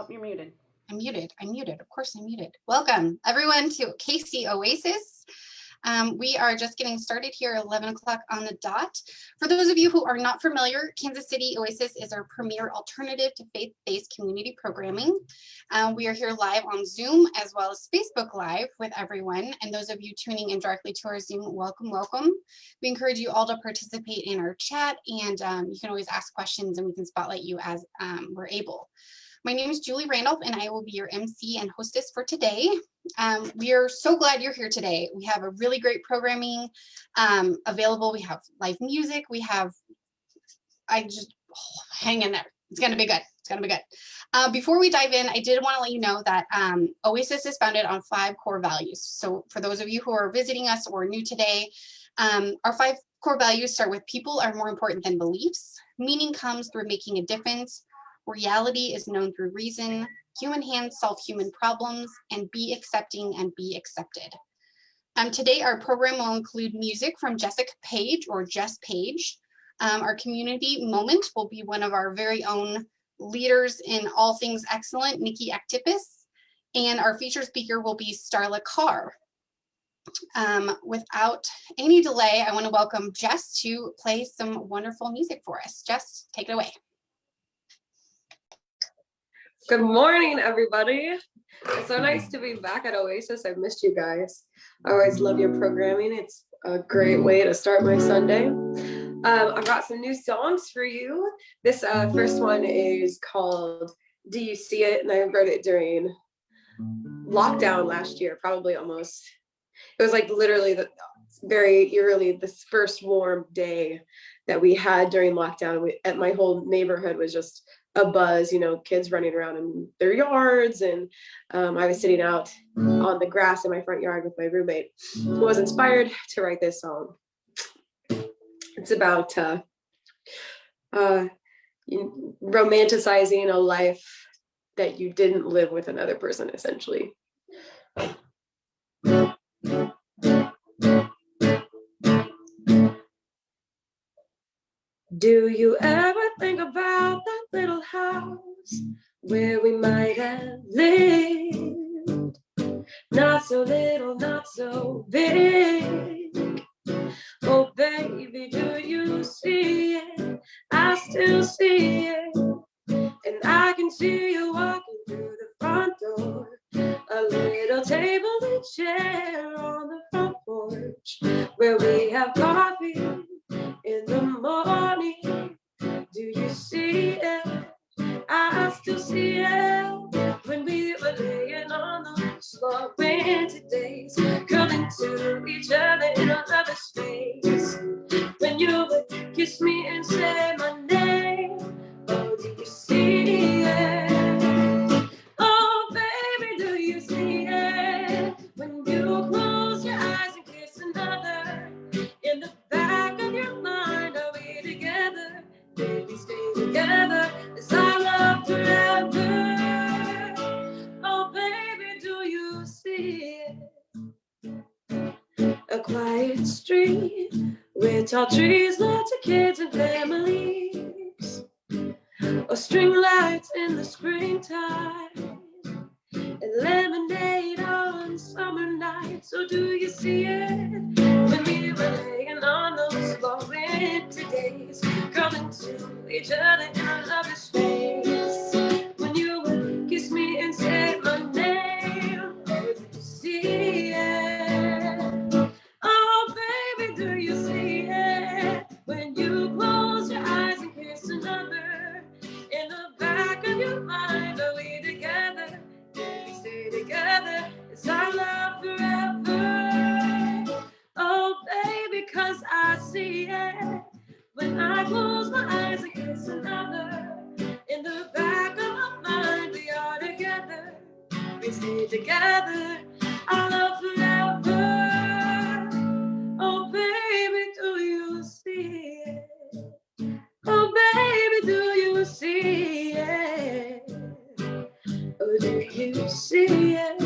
Oh, you're muted. I'm muted. Of course I'm muted. Welcome everyone to KC Oasis. We are just getting started here at 11 o'clock on the dot. For those of you who are not familiar, Kansas City Oasis is our premier alternative to faith-based community programming. We are here live on Zoom as well as Facebook Live with everyone. And those of you tuning in directly to our Zoom, welcome, welcome. We encourage you all to participate in our chat, and you can always ask questions and we can spotlight you as we're able. My name is Julie Randolph, and I will be your MC and hostess for today. We are so glad you're here today. We have a really great programming available. We have live music. We have, hang in there. It's going to be good. It's going to be good. Before we dive in, I did want to let you know that Oasis is founded on 5 core values. So for those of you who are visiting us or new today, our 5 core values start with people are more important than beliefs. Meaning comes through making a difference. Reality is known through reason. Human hands solve human problems, and be accepting and be accepted. Today, our program will include music from Jessica Paige or Jess Paige. Our community moment will be one of our very own leaders in all things excellent, Nikki Actipis, and our featured speaker will be Starla Carr. Without any delay, I want to welcome Jess to play some wonderful music for us. Jess, take it away. Good morning, everybody. It's so nice to be back at Oasis. I've missed you guys. I always love your programming. It's a great way to start my Sunday. I've got some new songs for you. This first one is called Do You See It? And I wrote it during lockdown last year, probably almost. It was like literally very eerily this first warm day that we had during lockdown. My whole neighborhood was just a buzz, you know, kids running around in their yards, and I was sitting out on the grass in my front yard with my roommate, who was inspired to write this song. It's about romanticizing a life that you didn't live with another person, essentially. Do you ever think about that little house where we might have lived? Not so little, not so big. Oh baby, do you see it? I still see it. And I can see you walking through the front door. A little table and chair on the front porch where we have coffee in the morning. Do you see it? I still see it. When we were laying on those long winter days, curling to each other in our lover's face. When you would kiss me and say my name. Oh, do you see it? Oh, baby, do you see it? When you close your eyes and kiss another, in the back of your mind, are we together? Baby, stay together, it's our love forever. Oh, baby, do you see it? A quiet street with tall trees, lots of kids and families. Or string lights in the springtime, and lemonade on summer nights. So do you see it? When we were laying on those long winter days, curling to each other in our lover's face. When you would kiss me and say my name. Oh, do you see it? Oh, baby, do you see it? When you close your eyes and kiss another, in the back of your mind, are we together? We stay together, it's our love forever. Oh, baby, 'cause I see it. When I close my eyes and kiss another, in the back of my mind, we are together. We stay together, our love forever. Oh, baby, do you see it? Oh, baby, do you see it? Oh, do you see it?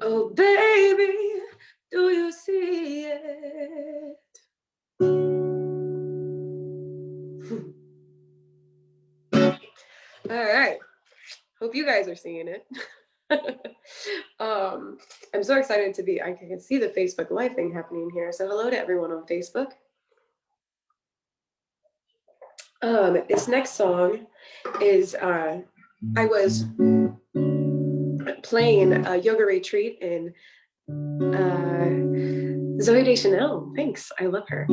Oh, baby, do you see it? hope you guys are seeing it. I'm so excited to be, I can see the Facebook Live thing happening here. So hello to everyone on Facebook. This next song is, I was playing a yoga retreat in Zoe Deschanel. Thanks, I love her.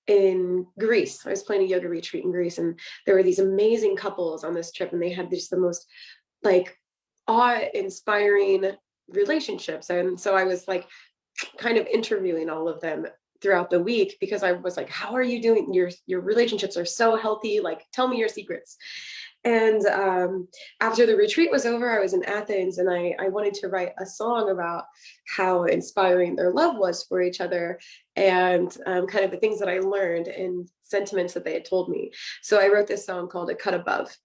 In Greece. I was playing a yoga retreat in Greece, and there were these amazing couples on this trip, and they had just the most like awe-inspiring relationships. And so I was like kind of interviewing all of them throughout the week, because I was like, how are you doing? Your relationships are so healthy. Like, tell me your secrets. And after the retreat was over, I was in Athens, and I wanted to write a song about how inspiring their love was for each other, and kind of the things that I learned and sentiments that they had told me. So I wrote this song called A Cut Above.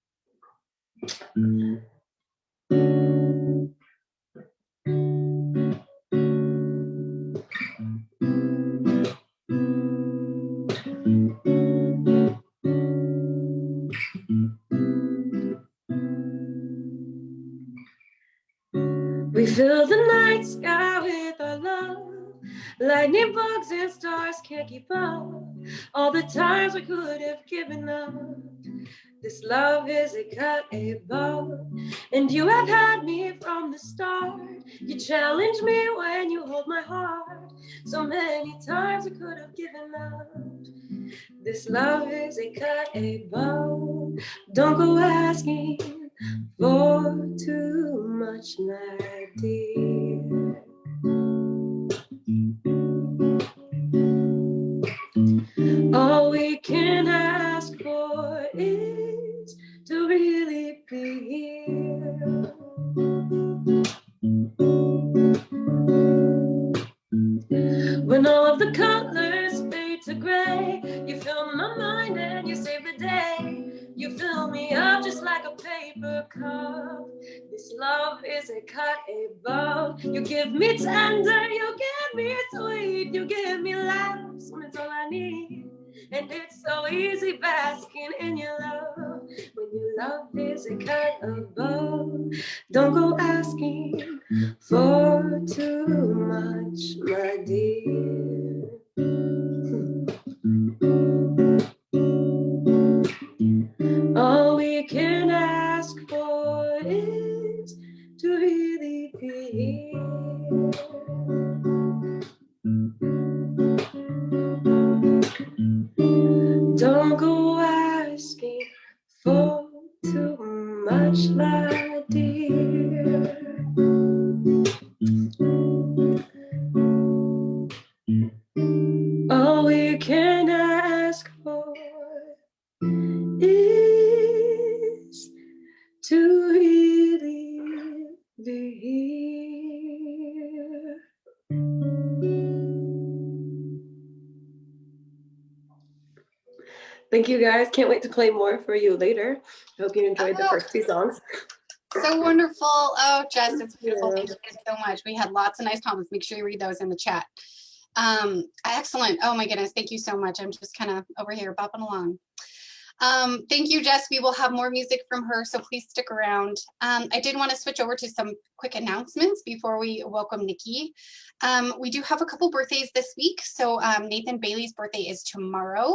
We fill the night sky with our love. Lightning bugs and stars can't keep up. All the times we could have given up. This love is a cut above. And you have had me from the start. You challenge me when you hold my heart. So many times I could have given up. This love is a cut above. Don't go asking for too much, my dear. All we can ask for is to really be here. When all of the colors fade to gray, you fill my mind and you save the day. You fill me up just like a paper cup. This love is a cut above. You give me tender, you give me sweet, you give me laughs when it's all I need. And it's so easy basking in your love. When your love is a cut above. Don't go asking for too much, my dear. All we can ask for is to really be here. Don't go asking for too much, my dear. All we can ask for is to really be here. Thank you guys. Can't wait to play more for you later. I hope you enjoyed the first two songs. So wonderful. Oh, Jess, it's beautiful. Thank you guys so much. We had lots of nice comments. Make sure you read those in the chat. Excellent. Oh my goodness. Thank you so much. I'm just kind of over here bopping along. Thank you, Jess. We will have more music from her, so please stick around. I did want to switch over to some quick announcements before we welcome Nikki. We do have a couple birthdays this week. So Nathan Bailey's birthday is tomorrow.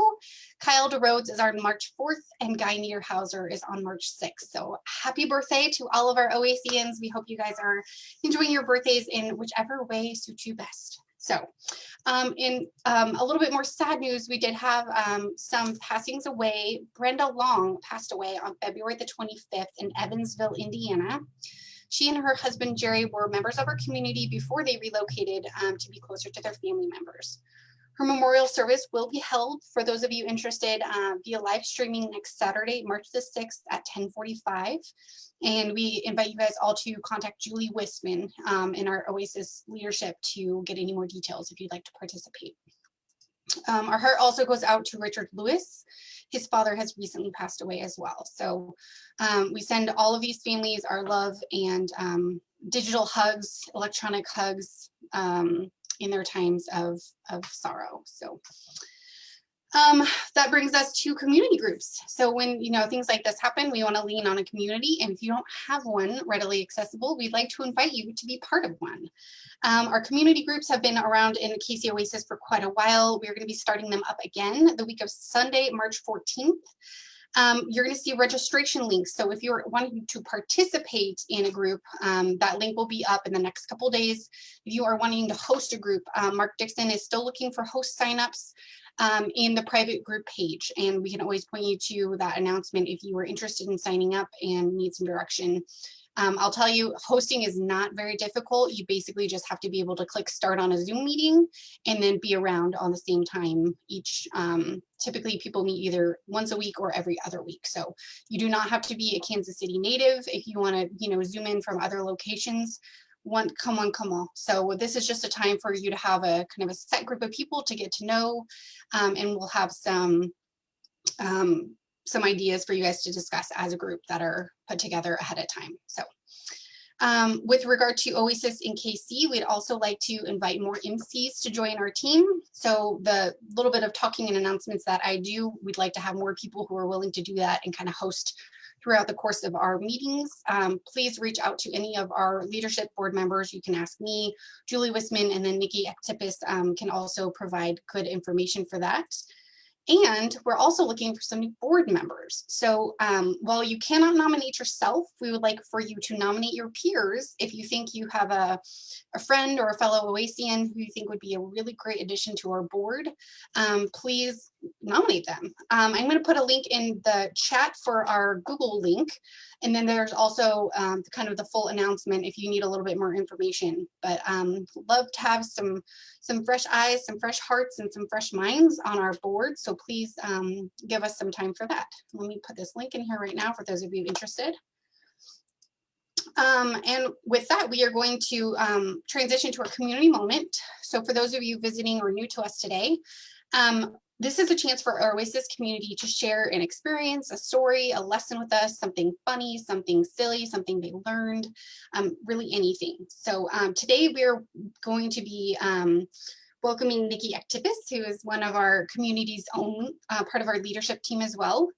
Kyle DeRhodes is on March 4th, and Guy Niederhauser is on March 6th. So happy birthday to all of our OACians. We hope you guys are enjoying your birthdays in whichever way suits you best. So in a little bit more sad news, we did have some passings away. Brenda Long passed away on February the 25th in Evansville, Indiana. She and her husband, Jerry, were members of our community before they relocated to be closer to their family members. Her memorial service will be held, for those of you interested, via live streaming next Saturday, March the 6th at 10:45. And we invite you guys all to contact Julie Wisman in our Oasis leadership to get any more details if you'd like to participate. Our heart also goes out to Richard Lewis. His father has recently passed away as well. So we send all of these families our love and digital hugs, electronic hugs in their times of sorrow. So That brings us to community groups. So when, things like this happen, we want to lean on a community. And if you don't have one readily accessible, we'd like to invite you to be part of one. Our community groups have been around in Casey Oasis for quite a while. We're going to be starting them up again the week of Sunday, March 14th. You're going to see registration links. So if you're wanting to participate in a group, that link will be up in the next couple days. If you are wanting to host a group, Mark Dixon is still looking for host signups in the private group page. And we can always point you to that announcement if you were interested in signing up and need some direction. I'll tell you, hosting is not very difficult. You basically just have to be able to click start on a Zoom meeting and then be around on the same time each. Typically people meet either once a week or every other week. So you do not have to be a Kansas City native. If you want to, Zoom in from other locations, come on. So this is just a time for you to have a kind of a set group of people to get to know, and we'll have some ideas for you guys to discuss as a group that are put together ahead of time. So with regard to Oasis in KC, we'd also like to invite more MCs to join our team. So the little bit of talking and announcements that I do, we'd like to have more people who are willing to do that and kind of host throughout the course of our meetings. Please reach out to any of our leadership board members. You can ask me, Julie Wisman, and then Nikki Ektipis can also provide good information for that. And we're also looking for some new board members. So while you cannot nominate yourself, we would like for you to nominate your peers if you think you have a friend or a fellow Oasian who you think would be a really great addition to our board. Please nominate them. I'm going to put a link in the chat for our Google link. And then there's also kind of the full announcement if you need a little bit more information. But love to have some fresh eyes, some fresh hearts, and some fresh minds on our board. So please give us some time for that. Let me put this link in here right now for those of you interested. And with that, we are going to transition to our community moment. So for those of you visiting or new to us today, this is a chance for our Oasis community to share an experience, a story, a lesson with us, something funny, something silly, something they learned, really anything. So today we're going to be welcoming Nikki Ektipis, who is one of our community's own part of our leadership team as well.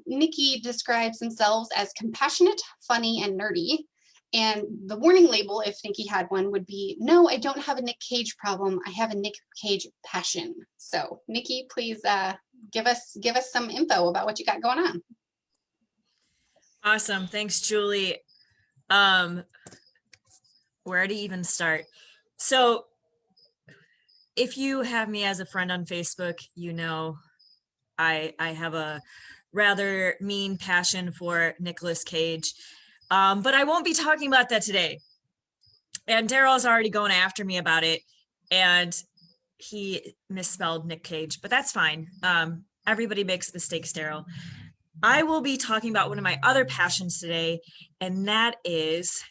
Nikki describes themselves as compassionate, funny, and nerdy. And the warning label, if Nikki had one, would be, no, I don't have a Nick Cage problem. I have a Nick Cage passion. So Nikki, please give us some info about what you got going on. Awesome. Thanks, Julie. Where to even start? So if you have me as a friend on Facebook, you know I have a rather mean passion for Nicolas Cage. But I won't be talking about that today. And Daryl's already going after me about it. And he misspelled Nick Cage, but that's fine. Everybody makes mistakes, Daryl. I will be talking about one of my other passions today, and that is,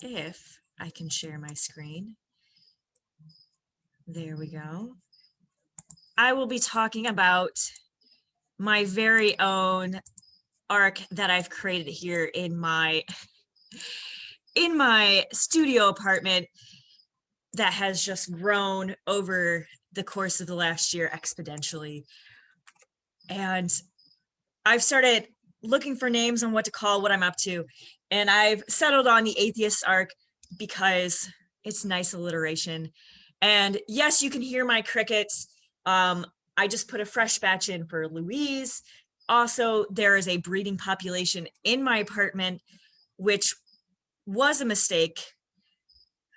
if I can share my screen. There we go. I will be talking about my very own arc that I've created here in my studio apartment that has just grown over the course of the last year exponentially. And I've started looking for names on what to call what I'm up to. And I've settled on the atheist arc because it's nice alliteration. And yes, you can hear my crickets. I just put a fresh batch in for Louise. Also, there is a breeding population in my apartment, which was a mistake,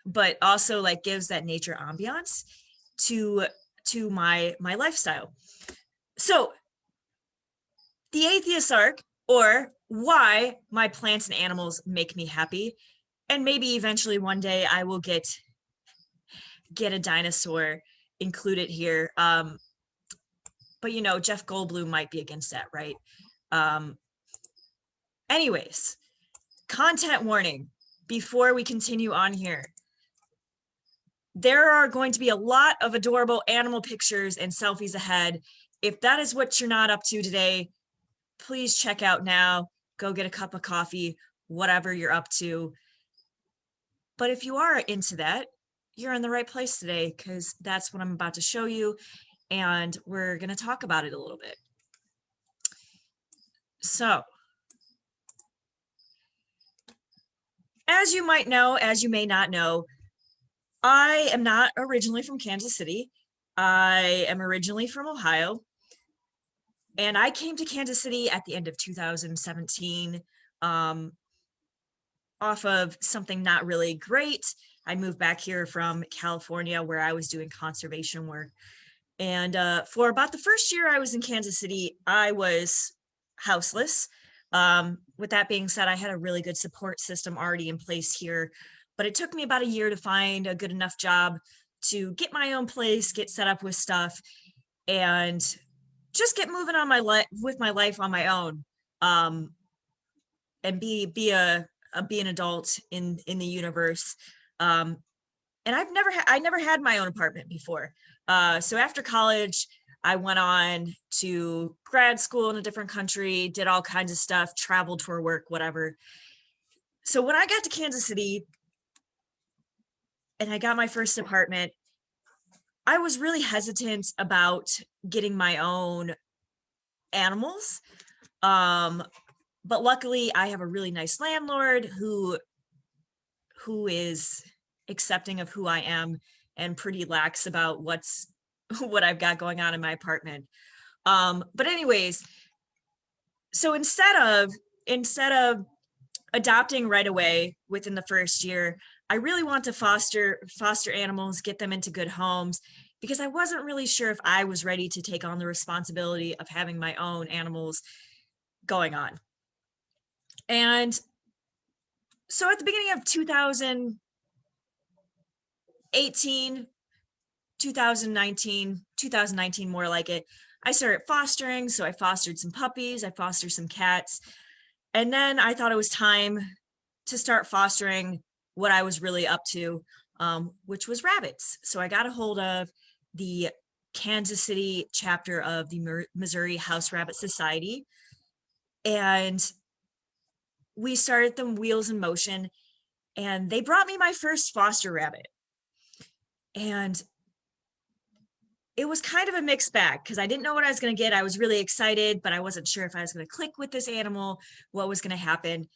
but also like gives that nature ambiance to my lifestyle. So the atheist arc, or why my plants and animals make me happy, and maybe eventually one day I will get a dinosaur included here. But you know, Jeff Goldblum might be against that, right? Anyways, content warning before we continue on here. There are going to be a lot of adorable animal pictures and selfies ahead. If that is what you're not up to today, please check out now. Go get a cup of coffee, whatever you're up to. But if you are into that, you're in the right place today, because that's what I'm about to show you. and we're going to talk about it a little bit. So, as you might know, as you may not know, I am not originally from Kansas City. I am originally from Ohio. And I came to Kansas City at the end of 2017 off of something not really great. I moved back here from California where I was doing conservation work. And for about the first year I was in Kansas City, I was houseless. With that being said, I had a really good support system already in place here, but it took me about a year to find a good enough job to get my own place, get set up with stuff, and just get moving on my life with my life on my own, and be an adult in the universe. And I never had my own apartment before. So after college, I went on to grad school in a different country, did all kinds of stuff, traveled for work, whatever. So when I got to Kansas City and I got my first apartment, I was really hesitant about getting my own animals. But luckily I have a really nice landlord who is accepting of who I am and pretty lax about what I've got going on in my apartment. But anyways, so instead of adopting right away within the first year, I really want to foster animals, get them into good homes, because I wasn't really sure if I was ready to take on the responsibility of having my own animals going on. And so at the beginning of 2018, 2019 more like it, I started fostering. So I fostered some puppies, I fostered some cats, and then I thought it was time to start fostering what I was really up to, which was rabbits. So I got a hold of the Kansas City chapter of the Missouri House Rabbit Society, and we started the wheels in motion, and they brought me my first foster rabbit. And it was kind of a mixed bag because I didn't know what I was going to get. I was really excited, but I wasn't sure if I was going to click with this animal, what was going to happen.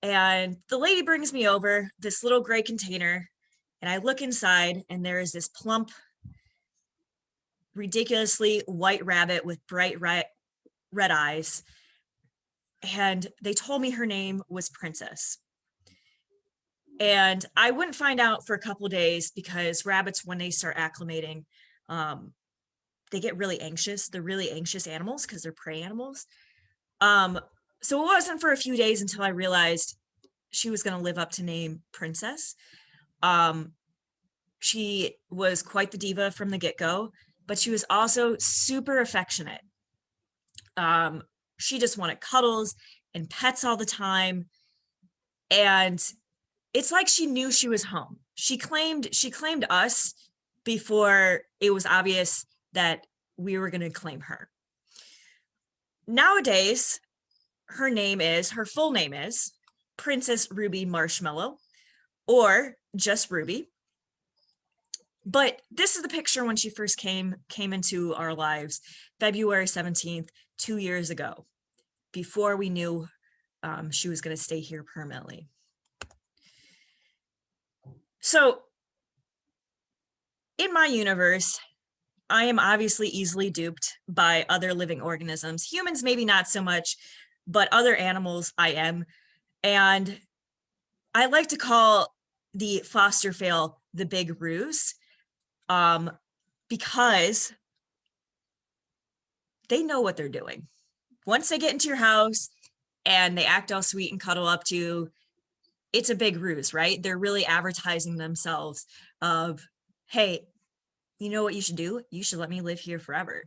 And the lady brings me over this little gray container, and I look inside, and there is this plump, ridiculously white rabbit with bright red eyes. And they told me her name was Princess. And I wouldn't find out for a couple of days because rabbits, when they start acclimating, they get really anxious. They're really anxious animals because they're prey animals. So it wasn't for a few days until I realized she was going to live up to name Princess. She was quite the diva from the get-go, but she was also super affectionate. She just wanted cuddles and pets all the time. And it's like she knew she was home. She claimed us before it was obvious that we were going to claim her. Nowadays, her full name is Princess Ruby Marshmallow, or just Ruby. But this is the picture when she first came into our lives, February 17th, 2 years ago, before we knew she was going to stay here permanently. So in my universe, I am obviously easily duped by other living organisms. Humans, maybe not so much, but other animals I am. And I like to call the foster fail the big ruse, because they know what they're doing. Once they get into your house and they act all sweet and cuddle up to you, it's a big ruse, right? They're really advertising themselves of, hey, you know what you should do? You should let me live here forever.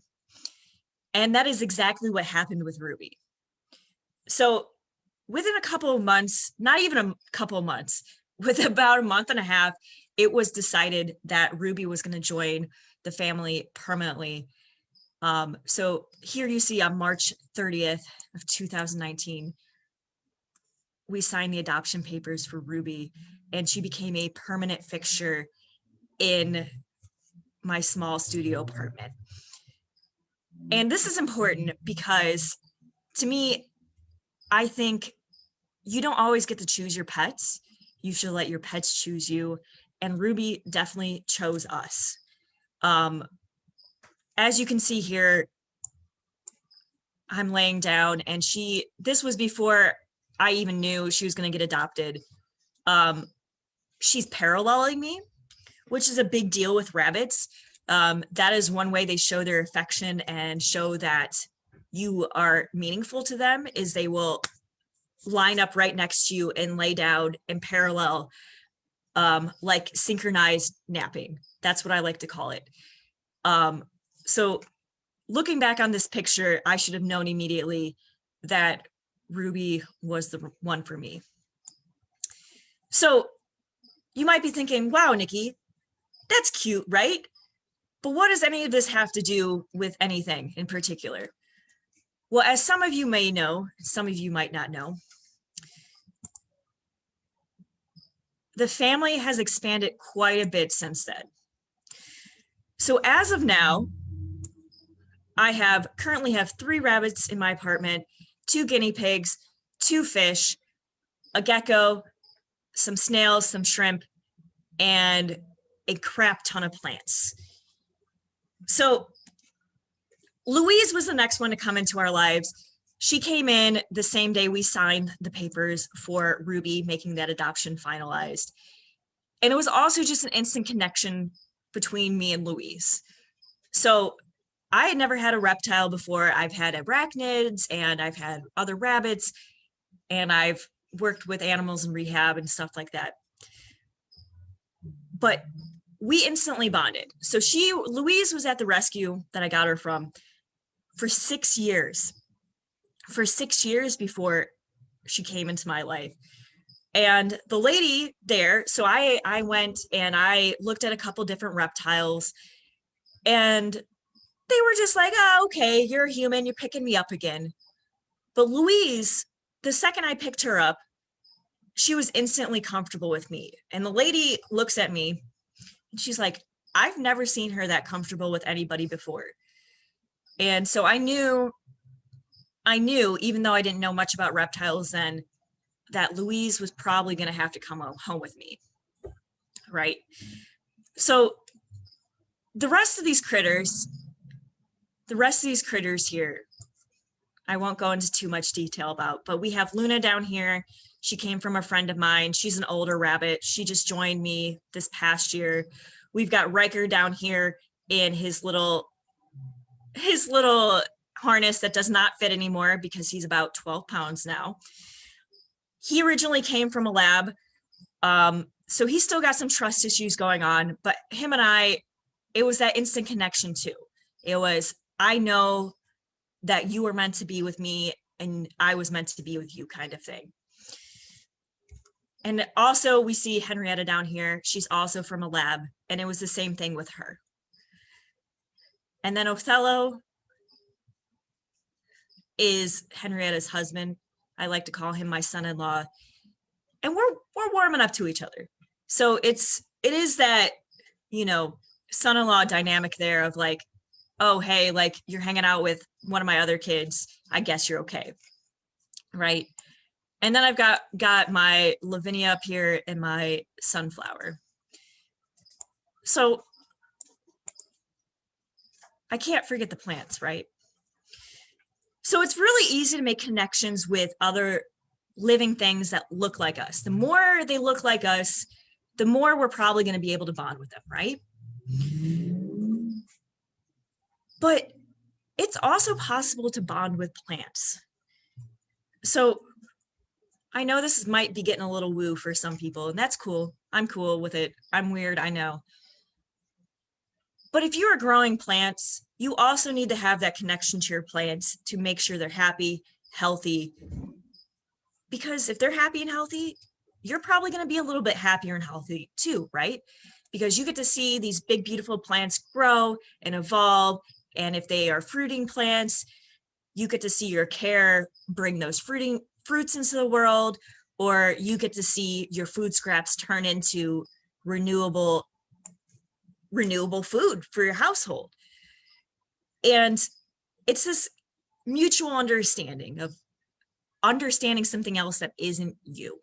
And that is exactly what happened with Ruby. So within a couple of months, not even a couple of months, with about a month and a half, it was decided that Ruby was going to join the family permanently. So here you see on March 30th of 2019, we signed the adoption papers for Ruby, and she became a permanent fixture in my small studio apartment. And this is important because to me, I think you don't always get to choose your pets. You should let your pets choose you. And Ruby definitely chose us. As you can see here, I'm laying down and this was before I even knew she was going to get adopted. She's paralleling me, which is a big deal with rabbits. That is one way they show their affection and show that you are meaningful to them, is they will line up right next to you and lay down and parallel, like synchronized napping. That's what I like to call it. So looking back on this picture, I should have known immediately that Ruby was the one for me. So you might be thinking, wow, Nikki, that's cute, right? But what does any of this have to do with anything in particular? Well, as some of you may know, some of you might not know, the family has expanded quite a bit since then. So as of now, I currently have 3 rabbits in my apartment, 2 guinea pigs, 2 fish, a gecko, some snails, some shrimp, and a crap ton of plants. So Louise was the next one to come into our lives. She came in the same day we signed the papers for Ruby, making that adoption finalized. And it was also just an instant connection between me and Louise. So I had never had a reptile before. I've had arachnids and I've had other rabbits, and I've worked with animals in rehab and stuff like that. But we instantly bonded. So Louise was at the rescue that I got her from for 6 years. For 6 years before she came into my life. And the lady there, so I went and I looked at a couple different reptiles, and they were just like, oh, okay, you're a human, you're picking me up again. But Louise, the second I picked her up, she was instantly comfortable with me. And the lady looks at me and she's like, I've never seen her that comfortable with anybody before. And so I knew, even though I didn't know much about reptiles then, that Louise was probably going to have to come home with me, right? So the rest of these critters here, I won't go into too much detail about, but we have Luna down here. She came from a friend of mine. She's an older rabbit. She just joined me this past year. We've got Riker down here in his little harness that does not fit anymore because he's about 12 pounds now. He originally came from a lab. So he's still got some trust issues going on, but him and I, it was that instant connection too. It was, I know that you were meant to be with me and I was meant to be with you, kind of thing. And also we see Henrietta down here. She's also from a lab, and it was the same thing with her. And then Othello is Henrietta's husband. I like to call him my son-in-law, and we're warming up to each other. So it is that, son-in-law dynamic there of like, oh, hey, like you're hanging out with one of my other kids, I guess you're okay, right? And then I've got my Lavinia up here and my sunflower. So I can't forget the plants, right? So it's really easy to make connections with other living things that look like us. The more they look like us, the more we're probably going to be able to bond with them, right? But it's also possible to bond with plants. So I know this might be getting a little woo for some people, and that's cool. I'm cool with it. I'm weird, I know. But if you are growing plants, you also need to have that connection to your plants to make sure they're happy, healthy. Because if they're happy and healthy, you're probably going to be a little bit happier and healthy too, right? Because you get to see these big, beautiful plants grow and evolve. And if they are fruiting plants, you get to see your care bring those fruits into the world, or you get to see your food scraps turn into renewable food for your household. And it's this mutual understanding of understanding something else that isn't you.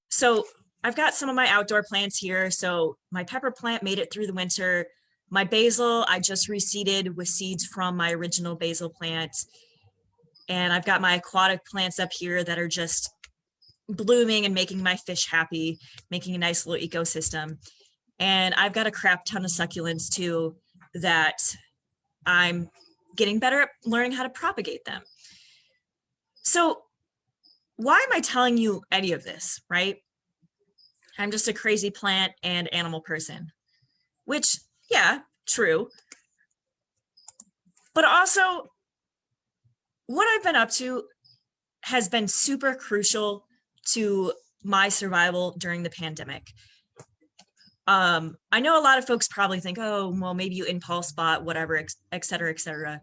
So I've got some of my outdoor plants here. So my pepper plant made it through the winter. My basil, I just reseeded with seeds from my original basil plant. And I've got my aquatic plants up here that are just blooming and making my fish happy, making a nice little ecosystem. And I've got a crap ton of succulents too that I'm getting better at learning how to propagate them. So why am I telling you any of this, right? I'm just a crazy plant and animal person, which, yeah, true. But also, what I've been up to has been super crucial to my survival during the pandemic. I know a lot of folks probably think, oh, well, maybe you impulse bought, whatever, et cetera, et cetera.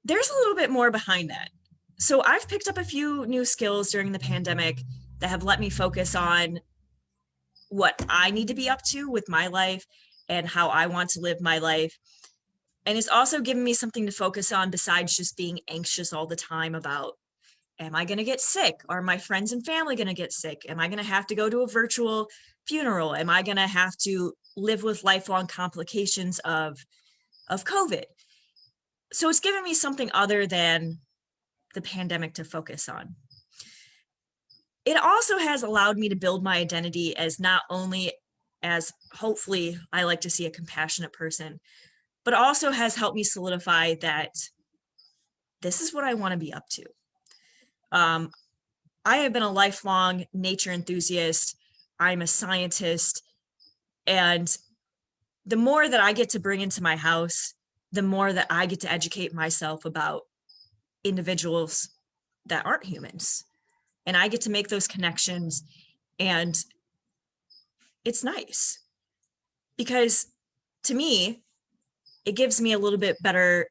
There's a little bit more behind that. So I've picked up a few new skills during the pandemic that have let me focus on what I need to be up to with my life and how I want to live my life. And it's also given me something to focus on besides just being anxious all the time about, am I going to get sick? Are my friends and family going to get sick? Am I going to have to go to a virtual funeral? Am I going to have to live with lifelong complications of COVID? So it's given me something other than the pandemic to focus on. It also has allowed me to build my identity as not only as, hopefully, I like to see a compassionate person, but also has helped me solidify that this is what I want to be up to. I have been a lifelong nature enthusiast. I'm a scientist. And the more that I get to bring into my house, the more that I get to educate myself about individuals that aren't humans. And I get to make those connections. And it's nice because to me, it gives me a little bit better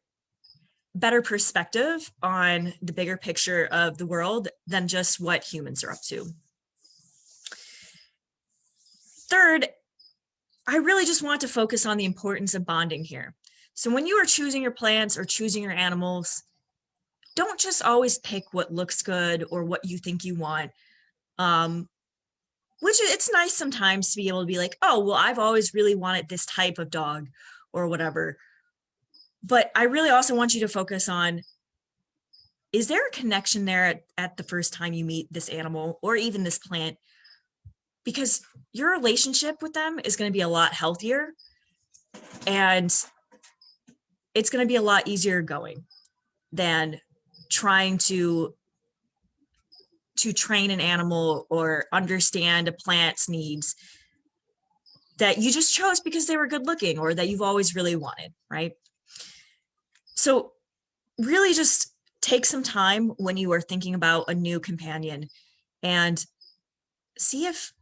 perspective on the bigger picture of the world than just what humans are up to. Third, I really just want to focus on the importance of bonding here. So when you are choosing your plants or choosing your animals, don't just always pick what looks good or what you think you want. Which it's nice sometimes to be able to be like, oh, well, I've always really wanted this type of dog or whatever. But I really also want you to focus on, is there a connection there at the first time you meet this animal or even this plant? Because your relationship with them is going to be a lot healthier and it's going to be a lot easier going than trying to train an animal or understand a plant's needs that you just chose because they were good looking or that you've always really wanted, right? So really just take some time when you are thinking about a new companion and see if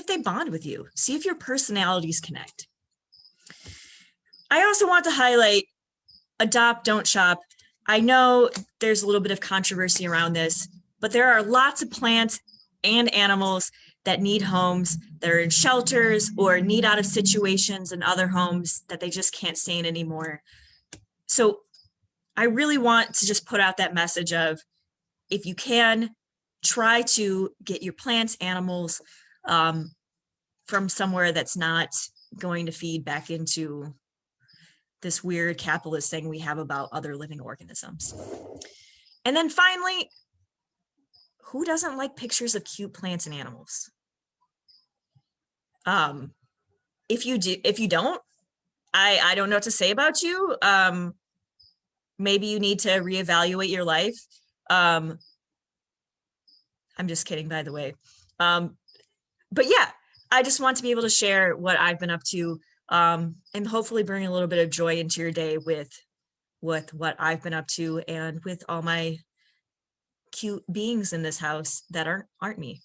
they bond with you, see if your personalities connect. I also want to highlight adopt, don't shop. I know there's a little bit of controversy around this, but there are lots of plants and animals that need homes, that are in shelters or need out of situations and other homes that they just can't stay in anymore. So I really want to just put out that message of, if you can, try to get your plants, animals from somewhere that's not going to feed back into this weird capitalist thing we have about other living organisms. And then finally, who doesn't like pictures of cute plants and animals? If you don't, I don't know what to say about you. Maybe you need to reevaluate your life. I'm just kidding, by the way. But yeah, I just want to be able to share what I've been up to and hopefully bring a little bit of joy into your day with what I've been up to and with all my cute beings in this house that aren't me.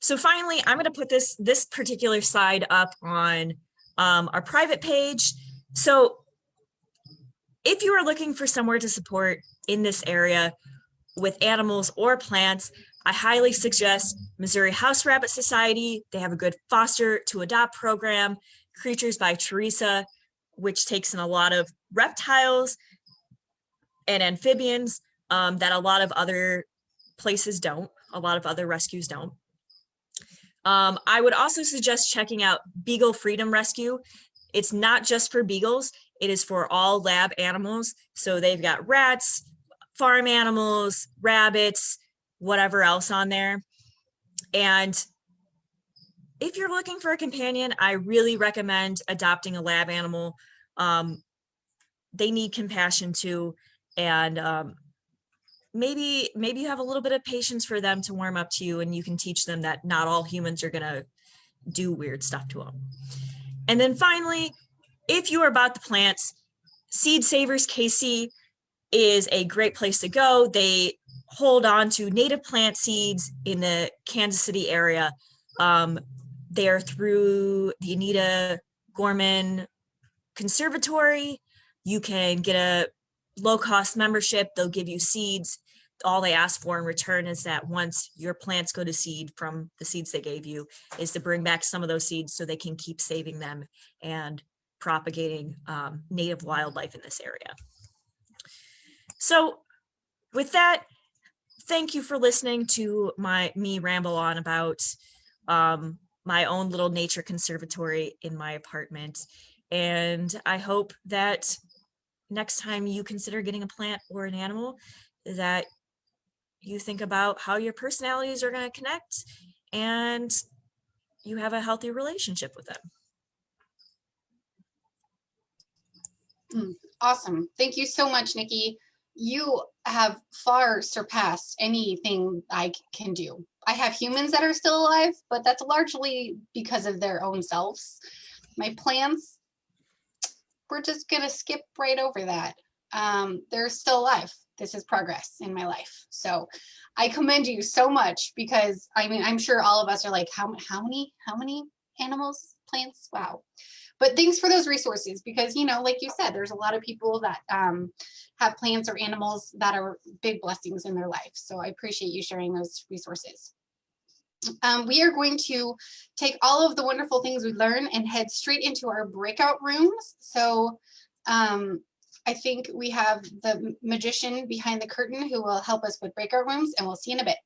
So finally, I'm going to put this particular slide up on our private page. So if you are looking for somewhere to support in this area with animals or plants, I highly suggest Missouri House Rabbit Society. They have a good foster to adopt program, Creatures by Teresa. which takes in a lot of reptiles and amphibians that a lot of other places don't, a lot of other rescues don't. I would also suggest checking out Beagle Freedom Rescue. It's not just for beagles, it is for all lab animals. So they've got rats, farm animals, rabbits, whatever else on there. And if you're looking for a companion, I really recommend adopting a lab animal. They need compassion too. And maybe you have a little bit of patience for them to warm up to you, and you can teach them that not all humans are gonna do weird stuff to them. And then finally, if you are about the plants, Seed Savers KC is a great place to go. They hold on to native plant seeds in the Kansas City area. They're through the Anita Gorman Conservatory. You can get a low-cost membership. They'll give you seeds. All they ask for in return is that once your plants go to seed from the seeds they gave you, is to bring back some of those seeds so they can keep saving them and propagating native wildlife in this area. So with that, thank you for listening to me ramble on about my own little nature conservatory in my apartment. And I hope that next time you consider getting a plant or an animal, that you think about how your personalities are going to connect and you have a healthy relationship with them. Awesome. Thank you so much, Nikki. You have far surpassed anything I can do. I have humans that are still alive, but that's largely because of their own selves. My plants, we're just going to skip right over that. They're still alive. This is progress in my life. So I commend you so much, because I mean, I'm sure all of us are like, how many animals, plants? Wow. But thanks for those resources, because, you know, like you said, there's a lot of people that have plants or animals that are big blessings in their life. So I appreciate you sharing those resources. We are going to take all of the wonderful things we learned and head straight into our breakout rooms. So I think we have the magician behind the curtain who will help us with breakout rooms, and we'll see you in a bit.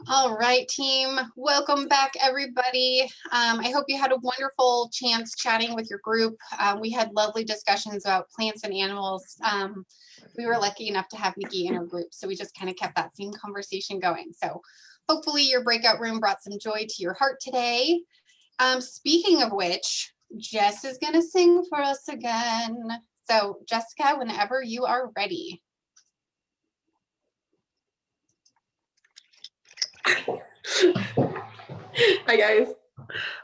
All right, team. Welcome back, everybody. I hope you had a wonderful chance chatting with your group. We had lovely discussions about plants and animals. We were lucky enough to have Nikki in our group, so we just kind of kept that same conversation going. So hopefully your breakout room brought some joy to your heart today. Speaking of which, Jess is going to sing for us again. So Jessica, whenever you are ready. Hi guys.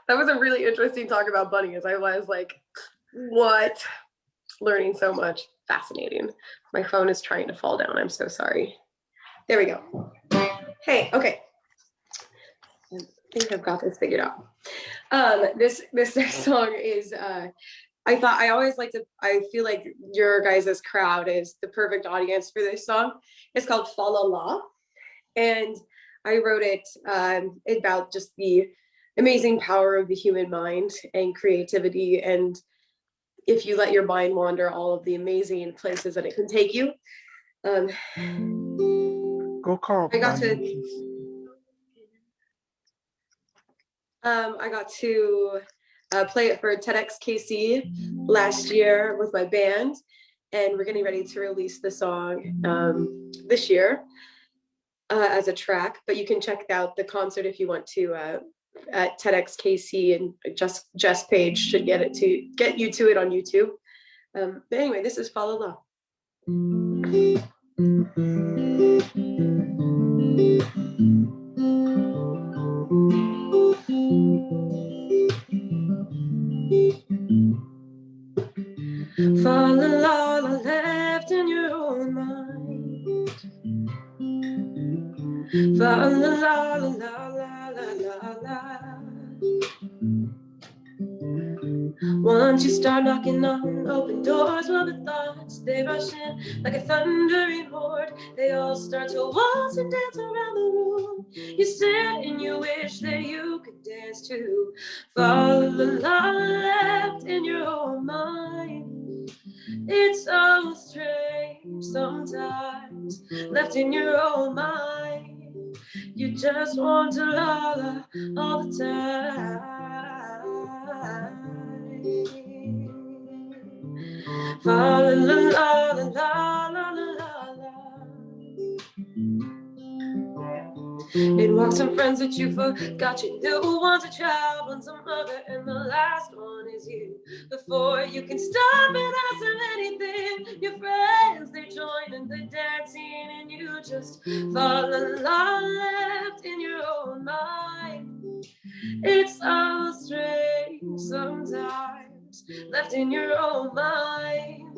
That was a really interesting talk about bunnies. I was like, what? Learning so much. Fascinating. My phone is trying to fall down. I'm so sorry. There we go. Hey, okay. I think I've got this figured out. This next song is I feel like your guys' crowd is the perfect audience for this song. It's called Fa La La. And I wrote it about just the amazing power of the human mind and creativity. And if you let your mind wander, all of the amazing places that it can take you. Go Carl. I got to play it for TEDx KC last year with my band, and we're getting ready to release the song this year as a track. But you can check out the concert if you want to at TEDx KC, and Jess Paige should get you to it on YouTube. But anyway, this is Fa La La. Fa la la la, left in your own mind. Fa la la la la la la la. Once you start knocking on open doors, well, the thoughts, they rush in like a thundering horde. They all start to waltz and dance around the room. You sit and you wish that you could dance too. Fa la la, left in your own mind. It's so strange sometimes, left in your own mind. You just want to la la all the time. Fa la la la la la la la. It walks some friends that you forgot you knew. One's a child, one's a mother, and the last one is you. Before you can stop and ask them anything, your friends, they join and they're dancing, and you just fall in love, left in your own mind. It's so strange sometimes, left in your own mind.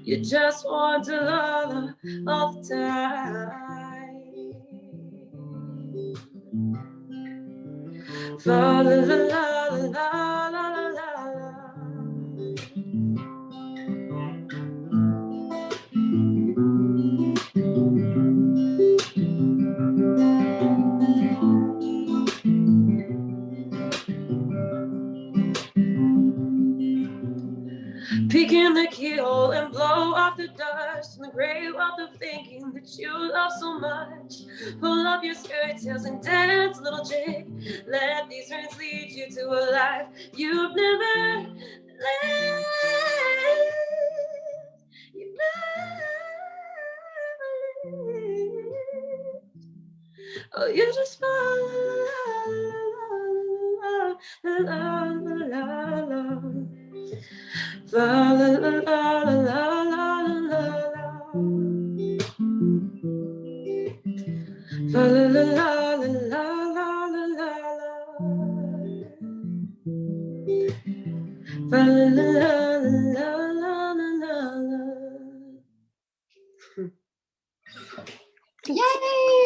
You just want to love all the time. Fa la la la la la la la. Peek in the keyhole and blow off the dust and the gray wealth of thinking that you love so much. Pull up your skirt tails and dance, little jig. Let these friends lead you to a life you've never lived. You've never lived. Oh, you just fall la la la la la. La la la la la la la la. La la la la la la la la. La la la la la la la. Yay!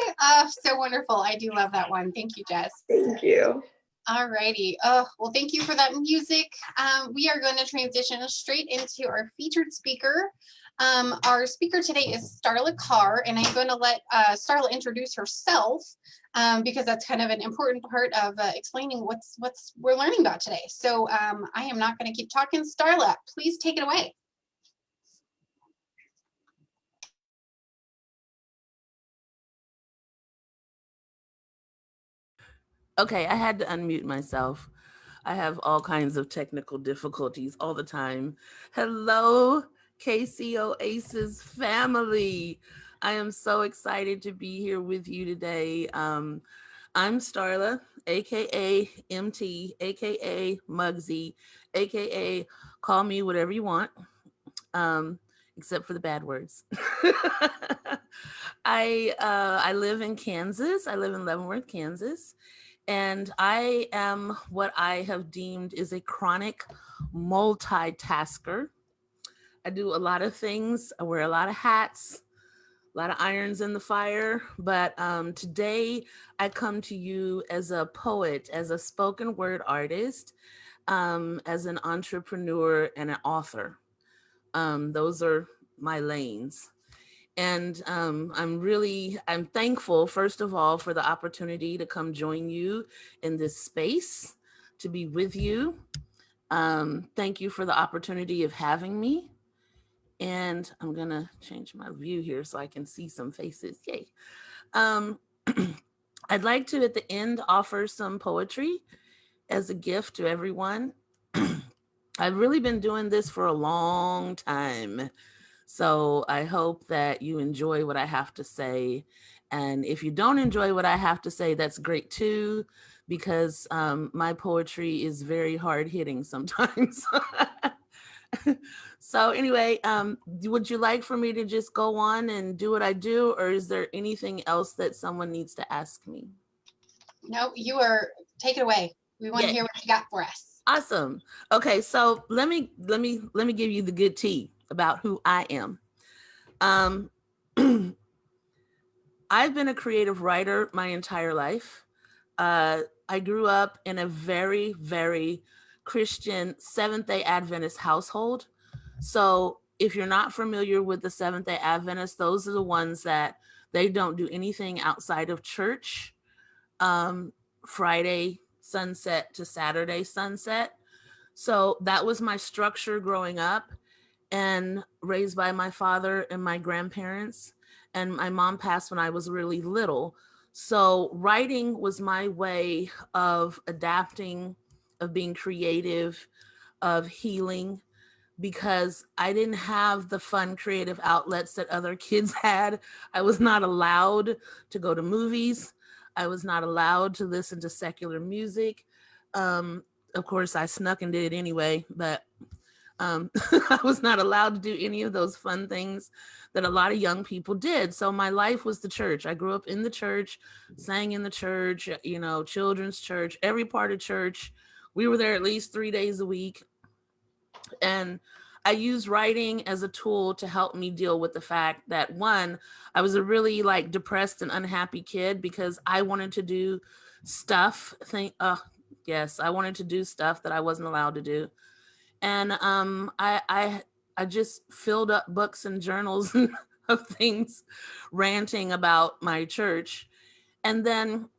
So wonderful. I do love that one. Thank you, Jess. Thank you. All righty. Oh, well, thank you for that music. We are going to transition straight into our featured speaker. Our speaker today is Starla Carr, and I'm going to let Starla introduce herself because that's kind of an important part of explaining what's we're learning about today. So I am not going to keep talking. Starla, please take it away. Okay, I had to unmute myself. I have all kinds of technical difficulties all the time. Hello, KCO Aces family. I am so excited to be here with you today. I'm Starla, aka MT, aka Muggsy, aka call me whatever you want, um, except for the bad words. I live in Kansas. I live in Leavenworth, Kansas. And I am what I have deemed is a chronic multitasker. I do a lot of things. I wear a lot of hats, a lot of irons in the fire. But today I come to you as a poet, as a spoken word artist, as an entrepreneur and an author. Those are my lanes. And I'm thankful, first of all, for the opportunity to come join you in this space, to be with you. Thank you for the opportunity of having me. And I'm going to change my view here so I can see some faces. Yay. Um, I'd like to, at the end, offer some poetry as a gift to everyone. I've really been doing this for a long time. So I hope that you enjoy what I have to say. And if you don't enjoy what I have to say, that's great too, because my poetry is very hard hitting sometimes. So anyway, would you like for me to just go on and do what I do, or is there anything else that someone needs to ask me? No, take it away. We want to hear what you got for us. Awesome. Okay, so let me give you the good tea about who I am. I've been a creative writer my entire life. I grew up in a very, very Christian Seventh-day Adventist household. So if you're not familiar with the Seventh-day Adventists, those are the ones that they don't do anything outside of church, Friday sunset to Saturday sunset. So that was my structure growing up and raised by my father and my grandparents. And my mom passed when I was really little. So writing was my way of adapting, of being creative, of healing, because I didn't have the fun creative outlets that other kids had. I was not allowed to go to movies. I was not allowed to listen to secular music. Of course, I snuck and did it anyway, but I was not allowed to do any of those fun things that a lot of young people did. So my life was the church. I grew up in the church, sang in the church, children's church, every part of church. We were there at least 3 days a week. And I used writing as a tool to help me deal with the fact that, one, I was a really depressed and unhappy kid because I wanted to do stuff. I wanted to do stuff that I wasn't allowed to do. And I just filled up books and journals of things, ranting about my church. And then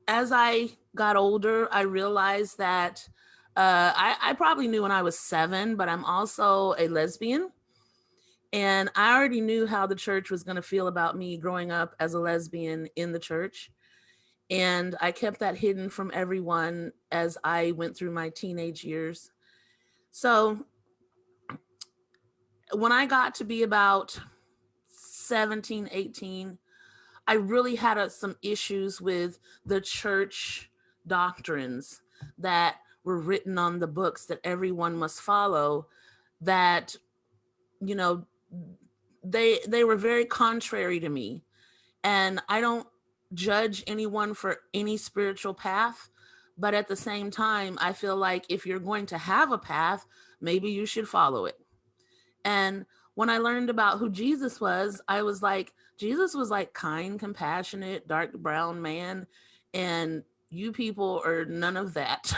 as I got older, I realized that I probably knew when I was 7, but I'm also a lesbian. And I already knew how the church was going to feel about me growing up as a lesbian in the church. And I kept that hidden from everyone as I went through my teenage years. So when I got to be about 17, 18, I really had some issues with the church doctrines that were written on the books that everyone must follow, that, they were very contrary to me. And I don't judge anyone for any spiritual path, but at the same time, I feel like if you're going to have a path, maybe you should follow it. And when I learned about who Jesus was, I was like, Jesus was kind, compassionate, dark brown man. And you people are none of that.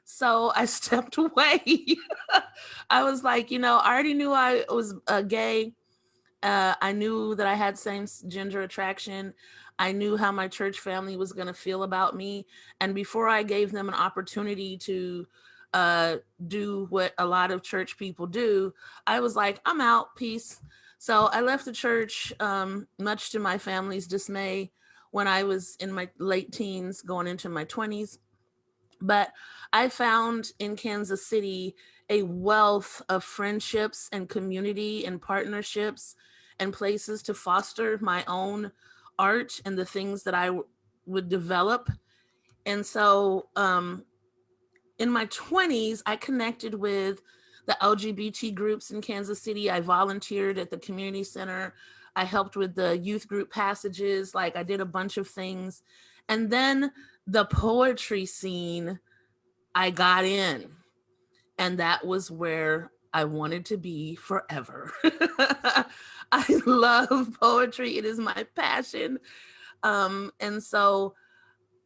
So I stepped away. I was like, I already knew I was gay. I knew that I had same gender attraction. I knew how my church family was going to feel about me. And before I gave them an opportunity to do what a lot of church people do, I was like, I'm out, peace. So I left the church, much to my family's dismay, when I was in my late teens, going into my 20s. But I found in Kansas City a wealth of friendships and community and partnerships and places to foster my own art and the things that I would develop. And so in my 20s, I connected with the LGBT groups in Kansas City. I volunteered at the community center. I helped with the youth group passages. Like, I did a bunch of things. And then the poetry scene, I got in, and that was where I wanted to be forever. I love poetry. It is my passion. And so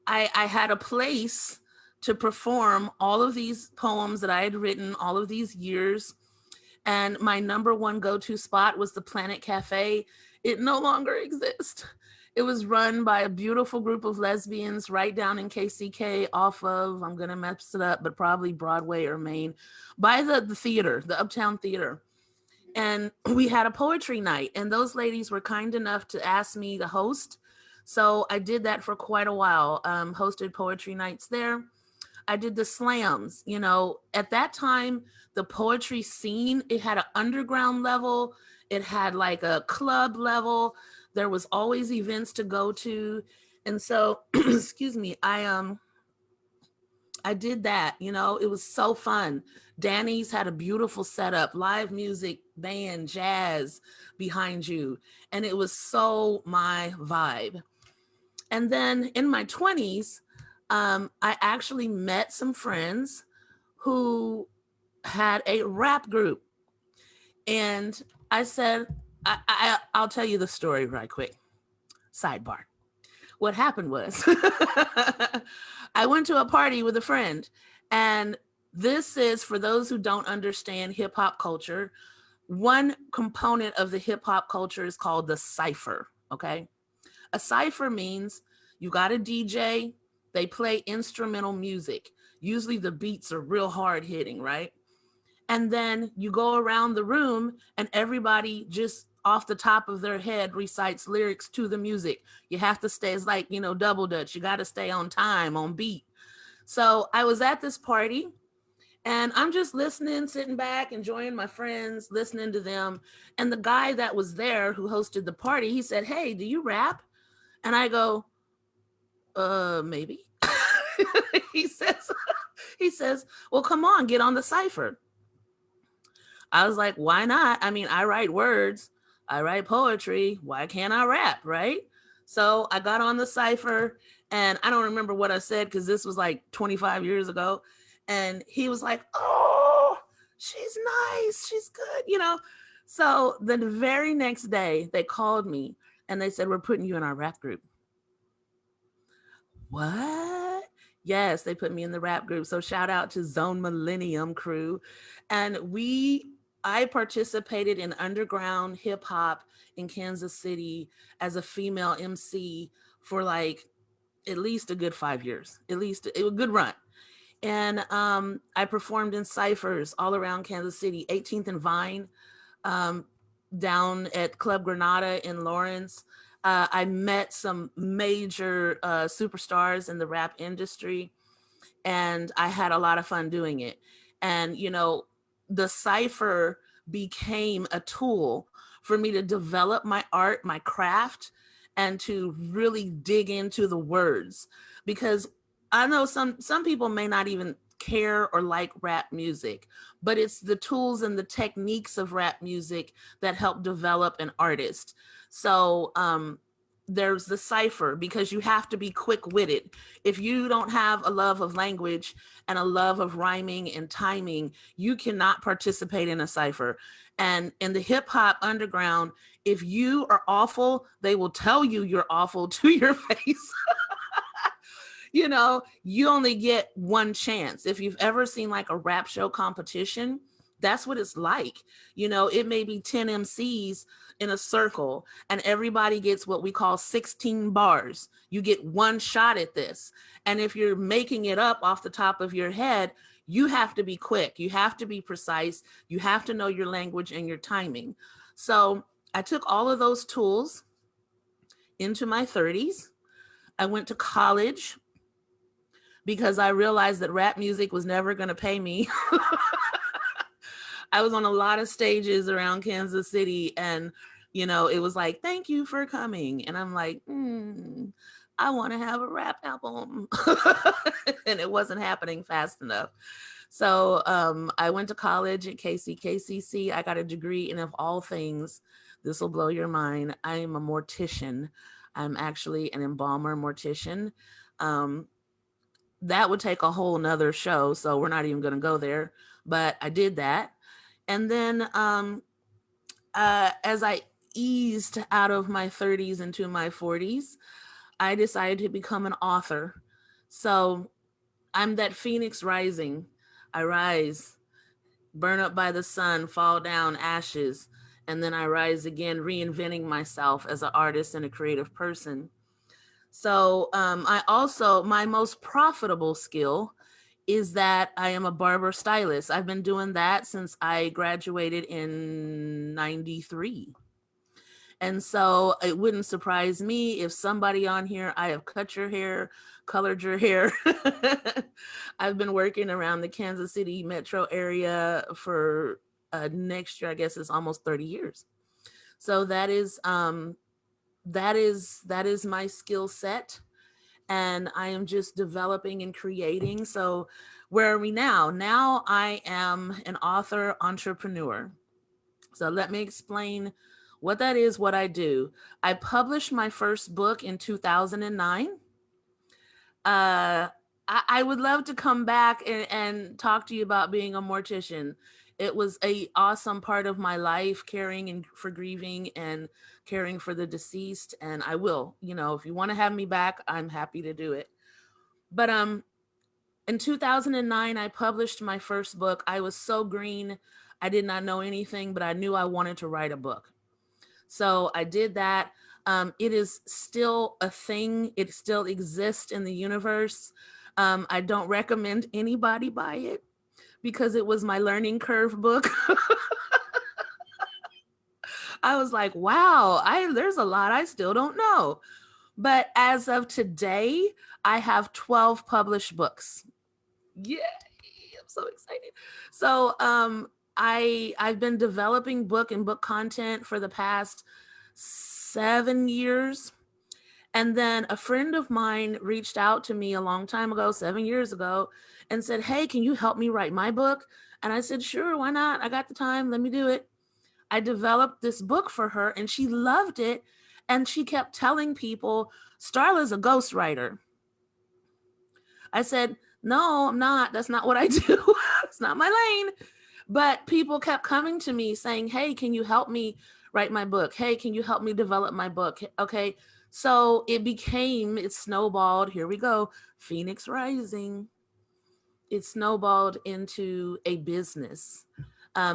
I had a place to perform all of these poems that I had written all of these years. And my number one go-to spot was the Planet Cafe. It no longer exists. It was run by a beautiful group of lesbians right down in KCK off of, I'm going to mess it up, but probably Broadway or Main, by the theater, the Uptown Theater. And we had a poetry night, and those ladies were kind enough to ask me to host. So I did that for quite a while, hosted poetry nights there. I did the slams. You know, at that time, the poetry scene, it had an underground level. It had like a club level. There was always events to go to. And so, excuse me, I did that, you know, it was so fun. Danny's had a beautiful setup, live music, band, jazz behind you. And it was so my vibe. And then in my 20s, I actually met some friends who had a rap group. And I said, I'll tell you the story right quick. Sidebar. What happened was I went to a party with a friend, and this is, for those who don't understand hip hop culture, one component of the hip hop culture is called the cipher. Okay. A cipher means you got a DJ, they play instrumental music. Usually the beats are real hard hitting, right? And then you go around the room and everybody just off the top of their head recites lyrics to the music. You have to stay, it's like, you know, double dutch. You got to stay on time, on beat. So I was at this party and I'm just listening, sitting back, enjoying my friends, listening to them. And the guy that was there who hosted the party, he said, "Hey, do you rap?" And I go, maybe. he says, "Well, come on, get on the cipher." I was like, why not? I mean, I write words, I write poetry. Why can't I rap, right? So I got on the cipher, and I don't remember what I said because this was like 25 years ago. And he was like, "Oh, she's nice. She's good," you know? So the very next day, they called me and they said, "We're putting you in our rap group." What? Yes, they put me in the rap group. So shout out to Zone Millennium crew. And I participated in underground hip hop in Kansas City as a female MC for like at least a good 5 years. At least it was a good run. And I performed in ciphers all around Kansas City, 18th and Vine, um, down at Club Granada in Lawrence. I met some major superstars in the rap industry, and I had a lot of fun doing it. And, you know, the cipher became a tool for me to develop my art, my craft, and to really dig into the words. Because I know some people may not even care or like rap music, but it's the tools and the techniques of rap music that help develop an artist. So there's the cipher, because you have to be quick-witted. If you don't have a love of language and a love of rhyming and timing, you cannot participate in a cipher. And in the hip hop underground, if you are awful, they will tell you you're awful to your face. You know, you only get one chance. If you've ever seen like a rap show competition, that's what it's like. You know, it may be 10 MCs in a circle and everybody gets what we call 16 bars. You get one shot at this. And if you're making it up off the top of your head, you have to be quick. You have to be precise. You have to know your language and your timing. So I took all of those tools into my 30s. I went to college because I realized that rap music was never going to pay me. I was on a lot of stages around Kansas City, and it was like, thank you for coming. And I'm like, I want to have a rap album. And it wasn't happening fast enough. So I went to college at KCC. I got a degree in, of all things, this will blow your mind, I am a mortician. I'm actually an embalmer mortician. That would take a whole nother show, so we're not even going to go there. But I did that. And then as I eased out of my 30s into my 40s, I decided to become an author. So I'm that phoenix rising. I rise, burn up by the sun, fall down, ashes, and then I rise again, reinventing myself as an artist and a creative person. So I also, my most profitable skill is that I am a barber stylist. I've been doing that since I graduated in 93. And so it wouldn't surprise me if somebody on here, I have cut your hair, colored your hair. I've been working around the Kansas City metro area for next year, I guess it's almost 30 years. So that is my skill set. And I am just developing and creating. So where are we now? Now I am an author entrepreneur. So let me explain what that is, what I do. I published my first book in 2009. I would love to come back and talk to you about being a mortician. It was an awesome part of my life, caring for grieving and caring for the deceased. And I will, if you want to have me back, I'm happy to do it. But in 2009, I published my first book. I was so green. I did not know anything, but I knew I wanted to write a book. So I did that. It is still a thing. It still exists in the universe. I don't recommend anybody buy it because it was my learning curve book. I was like, wow, there's a lot I still don't know. But as of today, I have 12 published books. Yay, I'm so excited. So I've been developing book and book content for the past 7 years. And then a friend of mine reached out to me a long time ago, 7 years ago, and said, hey, can you help me write my book? And I said, sure, why not? I got the time, let me do it. I developed this book for her and she loved it. And she kept telling people, Starla's a ghostwriter. I said, no, I'm not. That's not what I do. It's not my lane. But people kept coming to me saying, hey, can you help me write my book? Hey, can you help me develop my book? Okay. So it snowballed. Here we go. Phoenix Rising. It snowballed into a business.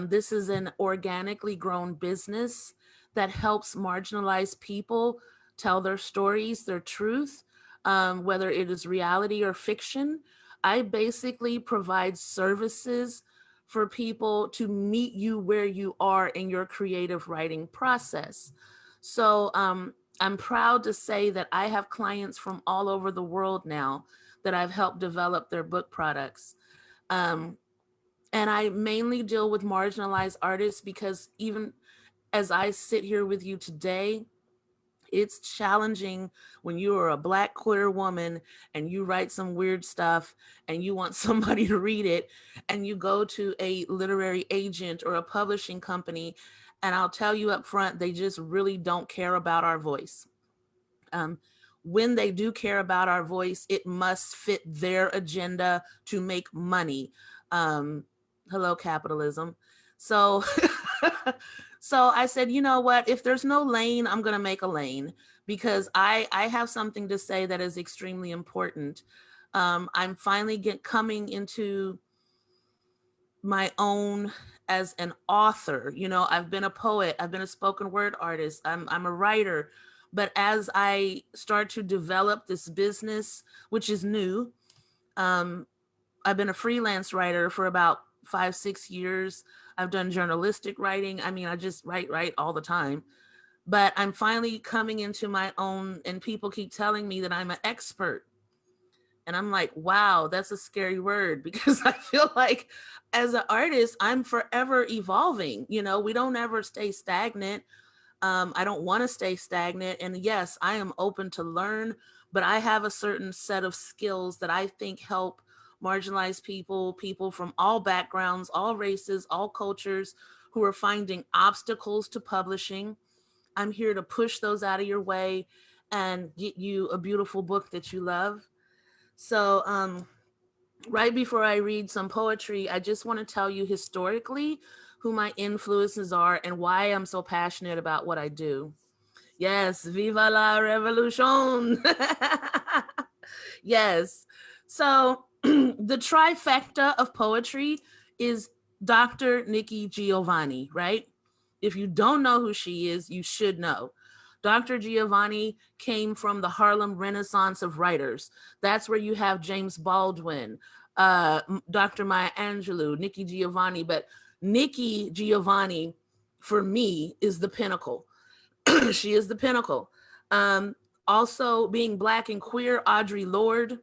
This is an organically grown business that helps marginalized people tell their stories, their truth, whether it is reality or fiction. I basically provide services for people to meet you where you are in your creative writing process. So I'm proud to say that I have clients from all over the world now that I've helped develop their book products. And I mainly deal with marginalized artists because even as I sit here with you today, it's challenging when you are a Black queer woman and you write some weird stuff and you want somebody to read it and you go to a literary agent or a publishing company, and I'll tell you up front, they just really don't care about our voice. When they do care about our voice, it must fit their agenda to make money. Hello, capitalism. So so I said, you know what, if there's no lane, I'm going to make a lane because I have something to say that is extremely important. I'm finally coming into my own as an author. I've been a poet, I've been a spoken word artist, I'm a writer. But as I start to develop this business, which is new, I've been a freelance writer for about 5-6 years. I've done journalistic writing. I mean, I just write all the time. but I'm finally coming into my own, and people keep telling me that I'm an expert. And I'm like, wow, that's a scary word, because I feel like as an artist, I'm forever evolving. You know, we don't ever stay stagnant. I don't want to stay stagnant. And yes, I am open to learn, but I have a certain set of skills that I think help marginalized people, people from all backgrounds, all races, all cultures, who are finding obstacles to publishing. I'm here to push those out of your way and get you a beautiful book that you love. So, right before I read some poetry, I just want to tell you historically who my influences are and why I'm so passionate about what I do. Yes, viva la revolution. Yes. So, the trifecta of poetry is Dr. Nikki Giovanni, right? If you don't know who she is, you should know. Dr. Giovanni came from the Harlem Renaissance of writers. That's where you have James Baldwin, Dr. Maya Angelou, Nikki Giovanni. But Nikki Giovanni, for me, is the pinnacle. She is the pinnacle. Um, Also, being Black and queer, Audre Lorde,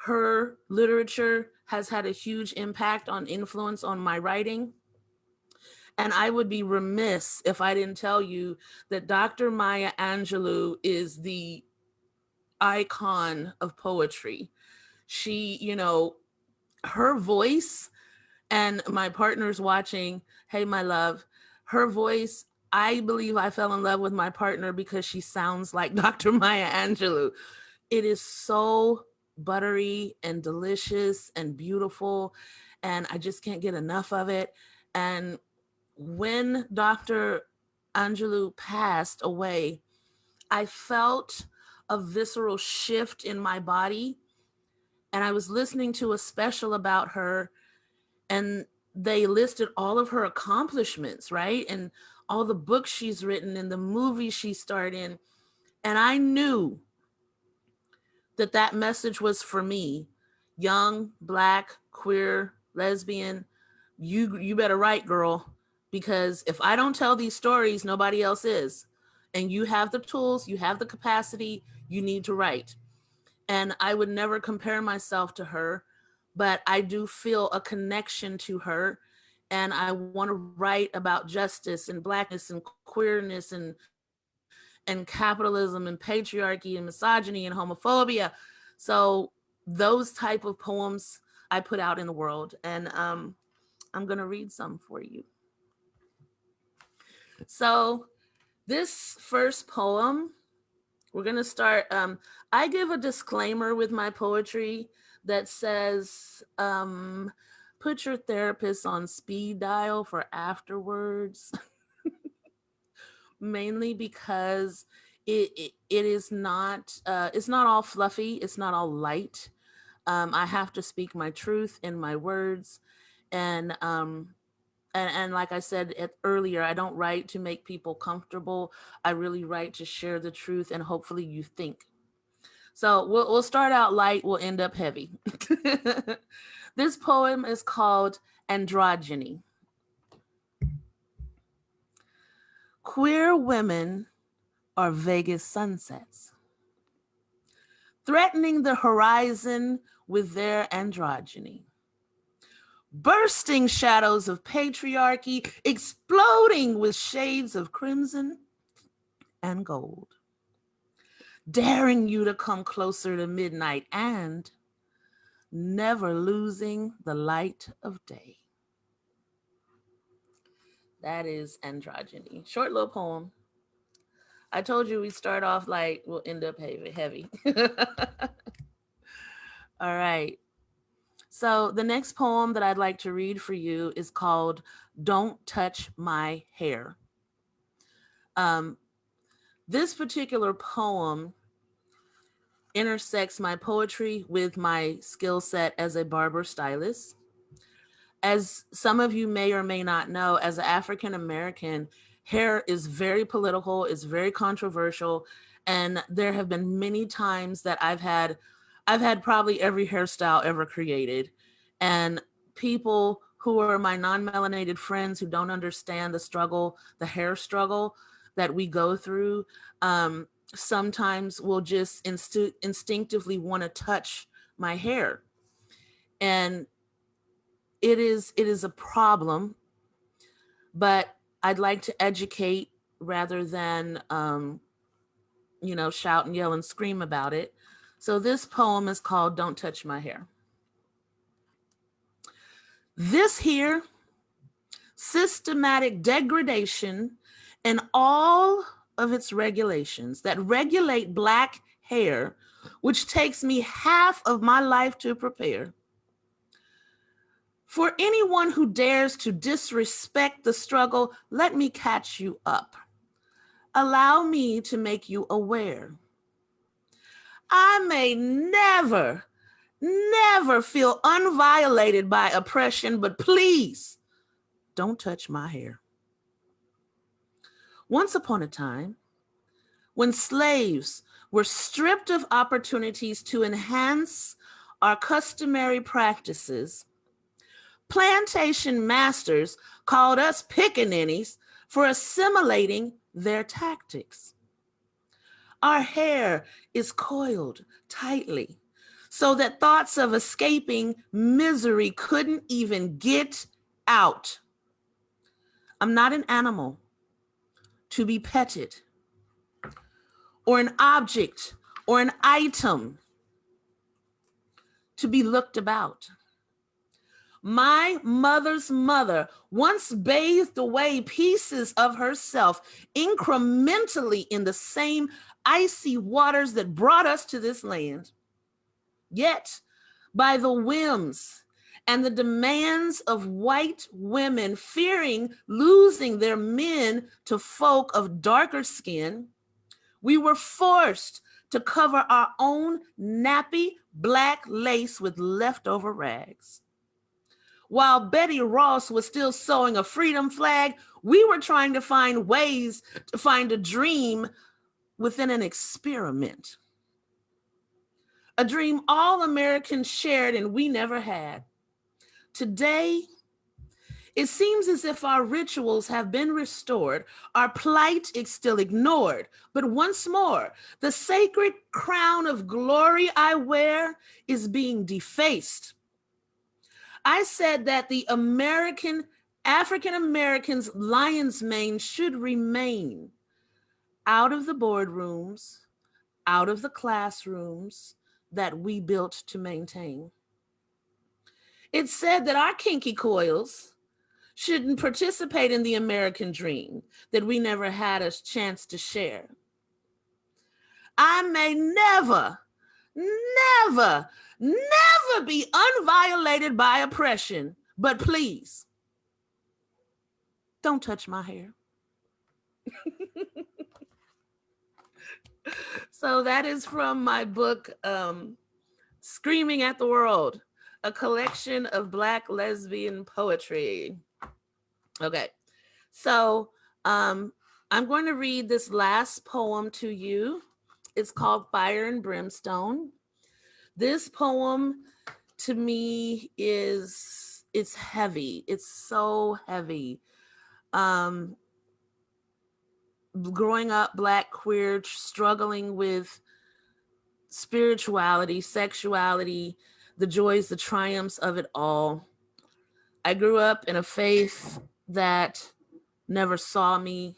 her literature has had a huge impact on influence on my writing. And I would be remiss if I didn't tell you that Dr. Maya Angelou is the icon of poetry. She, you know, her voice, and my partner's watching, hey, my love, her voice, I believe I fell in love with my partner because she sounds like Dr. Maya Angelou. It is so buttery and delicious and beautiful, and I just can't get enough of it. And when Dr. Angelou passed away, I felt a visceral shift in my body. And I was listening to a special about her, and they listed all of her accomplishments, right? And all the books she's written and the movies she starred in. And I knew that that message was for me, young, Black, queer, lesbian. You better write, girl, because if I don't tell these stories, nobody else is. And you have the tools, you have the capacity, you need to write. And I would never compare myself to her, but I do feel a connection to her. And I want to write about justice and Blackness and queerness and capitalism and patriarchy and misogyny and homophobia. So those type of poems I put out in the world. And I'm going to read some for you. So this first poem, we're going to start. I give a disclaimer with my poetry that says, put your therapist on speed dial for afterwards, mainly because it is not, it's not all fluffy. It's not all light. I have to speak my truth in my words. And like I said earlier, I don't write to make people comfortable. I really write to share the truth, and hopefully you think. So we'll start out light, we'll end up heavy. This poem is called Androgyny. Queer women are Vegas sunsets, threatening the horizon with their androgyny. Bursting shadows of patriarchy, exploding with shades of crimson and gold. Daring you to come closer to midnight and never losing the light of day. That is Androgyny. Short little poem. I told you we start off light, we'll end up heavy. All right. So the next poem that I'd like to read for you is called Don't Touch My Hair. This particular poem intersects my poetry with my skill set as a barber stylist. As some of you may or may not know, as an African American, hair is very political, it's very controversial, and there have been many times that I've had probably every hairstyle ever created. And people who are my non-melanated friends who don't understand the struggle, the hair struggle, that we go through, sometimes we'll just instinctively want to touch my hair. And it is a problem, but I'd like to educate rather than, shout and yell and scream about it. So this poem is called Don't Touch My Hair. This here systematic degradation and all of its regulations that regulate Black hair, which takes me half of my life to prepare. For anyone who dares to disrespect the struggle, let me catch you up. Allow me to make you aware. I may never feel unviolated by oppression, but please don't touch my hair. Once upon a time, when slaves were stripped of opportunities to enhance our customary practices, plantation masters called us pickaninnies for assimilating their tactics. Our hair is coiled tightly so that thoughts of escaping misery couldn't even get out. I'm not an animal to be petted, or an object or an item to be looked about. My mother's mother once bathed away pieces of herself incrementally in the same icy waters that brought us to this land. Yet, by the whims and the demands of white women fearing losing their men to folk of darker skin, we were forced to cover our own nappy Black lace with leftover rags. While Betty Ross was still sewing a freedom flag, we were trying to find ways to find a dream within an experiment. A dream all Americans shared and we never had. Today, it seems as if our rituals have been restored, our plight is still ignored. But once more, the sacred crown of glory I wear is being defaced. I said that the African Americans' lion's mane should remain out of the boardrooms, out of the classrooms that we built to maintain. It said that our kinky coils shouldn't participate in the American dream that we never had a chance to share. I may never be unviolated by oppression, but please don't touch my hair. So that is from my book, Screaming at the World, a collection of Black lesbian poetry. Okay, so I'm going to read this last poem to you. It's called Fire and Brimstone. This poem to me it's heavy. It's so heavy. Growing up Black, queer, struggling with spirituality, sexuality, the joys, the triumphs of it all. I grew up in a faith that never saw me,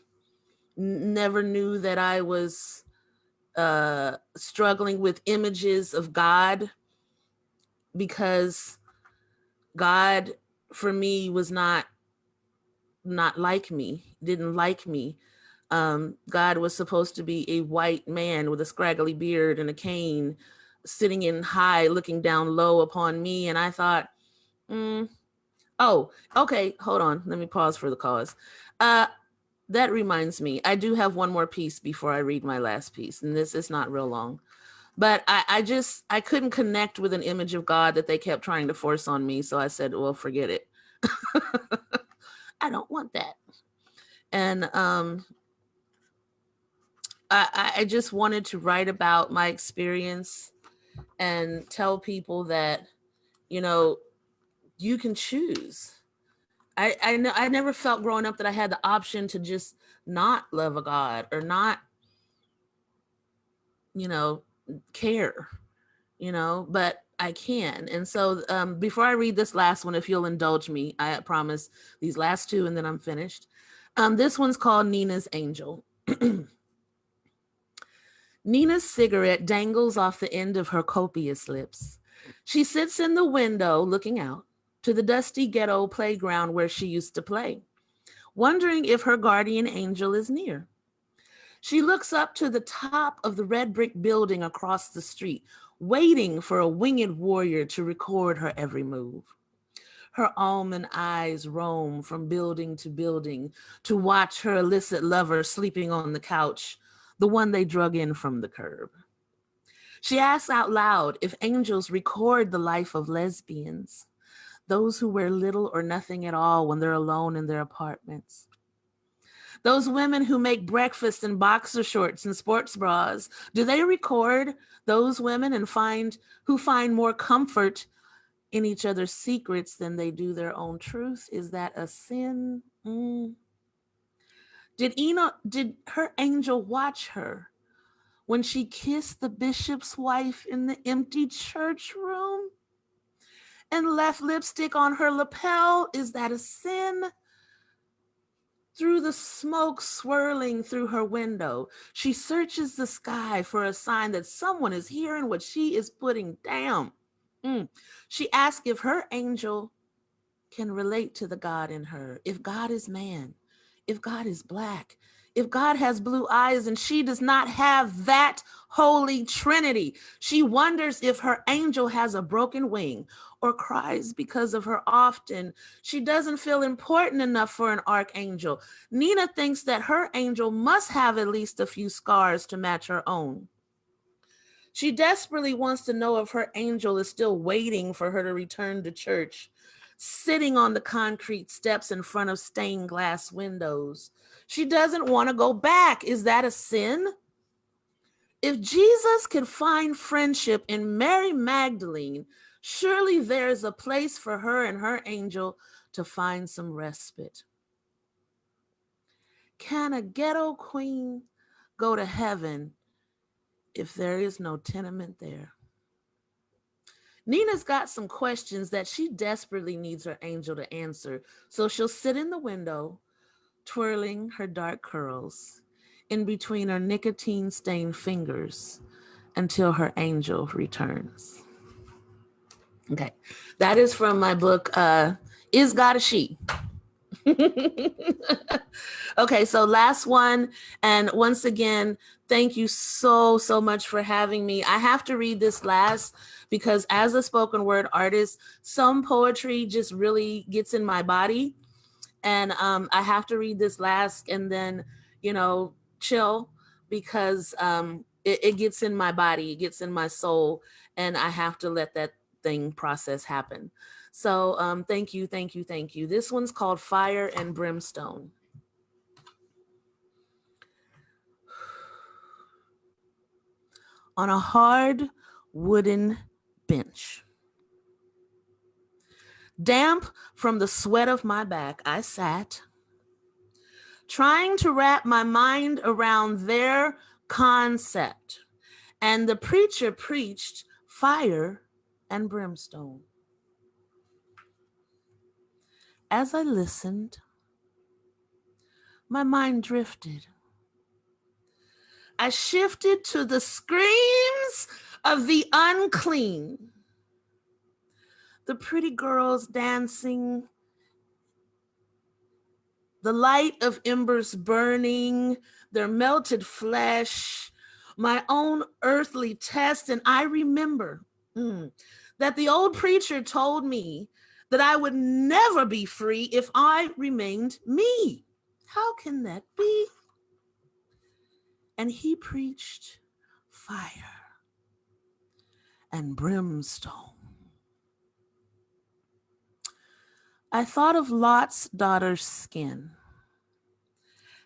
never knew that I was struggling with images of God, because God for me was not like me, didn't like me. God was supposed to be a white man with a scraggly beard and a cane, sitting in high, looking down low upon me. And I thought, oh, okay, hold on. Let me pause for the cause. That reminds me, I do have one more piece before I read my last piece. And this is not real long. But I couldn't connect with an image of God that they kept trying to force on me. So I said, well, forget it. I don't want that. And I just wanted to write about my experience and tell people that, you can choose. I never felt growing up that I had the option to just not love a God or not, care, but I can. And so before I read this last one, if you'll indulge me, I promise these last two and then I'm finished. This one's called Nina's Angel. Nina's cigarette dangles off the end of her copious lips. She sits in the window looking out to the dusty ghetto playground where she used to play, wondering if her guardian angel is near. She looks up to the top of the red brick building across the street, waiting for a winged warrior to record her every move. Her almond eyes roam from building to building to watch her illicit lover sleeping on the couch, the one they drug in from the curb. She asks out loud if angels record the life of lesbians, those who wear little or nothing at all when they're alone in their apartments. Those women who make breakfast in boxer shorts and sports bras, do they record those women and who find more comfort in each other's secrets than they do their own truth? Is that a sin? Did her angel watch her when she kissed the bishop's wife in the empty church room and left lipstick on her lapel? Is that a sin? Through the smoke swirling through her window, she searches the sky for a sign that someone is hearing what she is putting down. She asks if her angel can relate to the God in her, if God is man, if God is black, if God has blue eyes and she does not have that holy trinity. She wonders if her angel has a broken wing or cries because of her often. She doesn't feel important enough for an archangel. Nina thinks that her angel must have at least a few scars to match her own. She desperately wants to know if her angel is still waiting for her to return to church, sitting on the concrete steps in front of stained glass windows. She doesn't want to go back. Is that a sin? If Jesus could find friendship in Mary Magdalene, surely there's a place for her and her angel to find some respite. Can a ghetto queen go to heaven if there is no tenement there? Nina's got some questions that she desperately needs her angel to answer, so she'll sit in the window, twirling her dark curls in between her nicotine-stained fingers until her angel returns. Okay, that is from my book, Is God a She? Okay, so last one. And once again, thank you so much for having me. I have to read this last because as a spoken word artist, some poetry just really gets in my body. And I have to read this last and then, chill because it gets in my body, it gets in my soul, and I have to let that thing process happen. So thank you. This one's called Fire and Brimstone. On a hard wooden bench, damp from the sweat of my back, I sat, trying to wrap my mind around their concept. And the preacher preached fire and brimstone. As I listened, my mind drifted. I shifted to the screams of the unclean. The pretty girls dancing, the light of embers burning, their melted flesh, my own earthly test. And I remember that the old preacher told me that I would never be free if I remained me. How can that be? And he preached fire and brimstone. I thought of Lot's daughter's skin,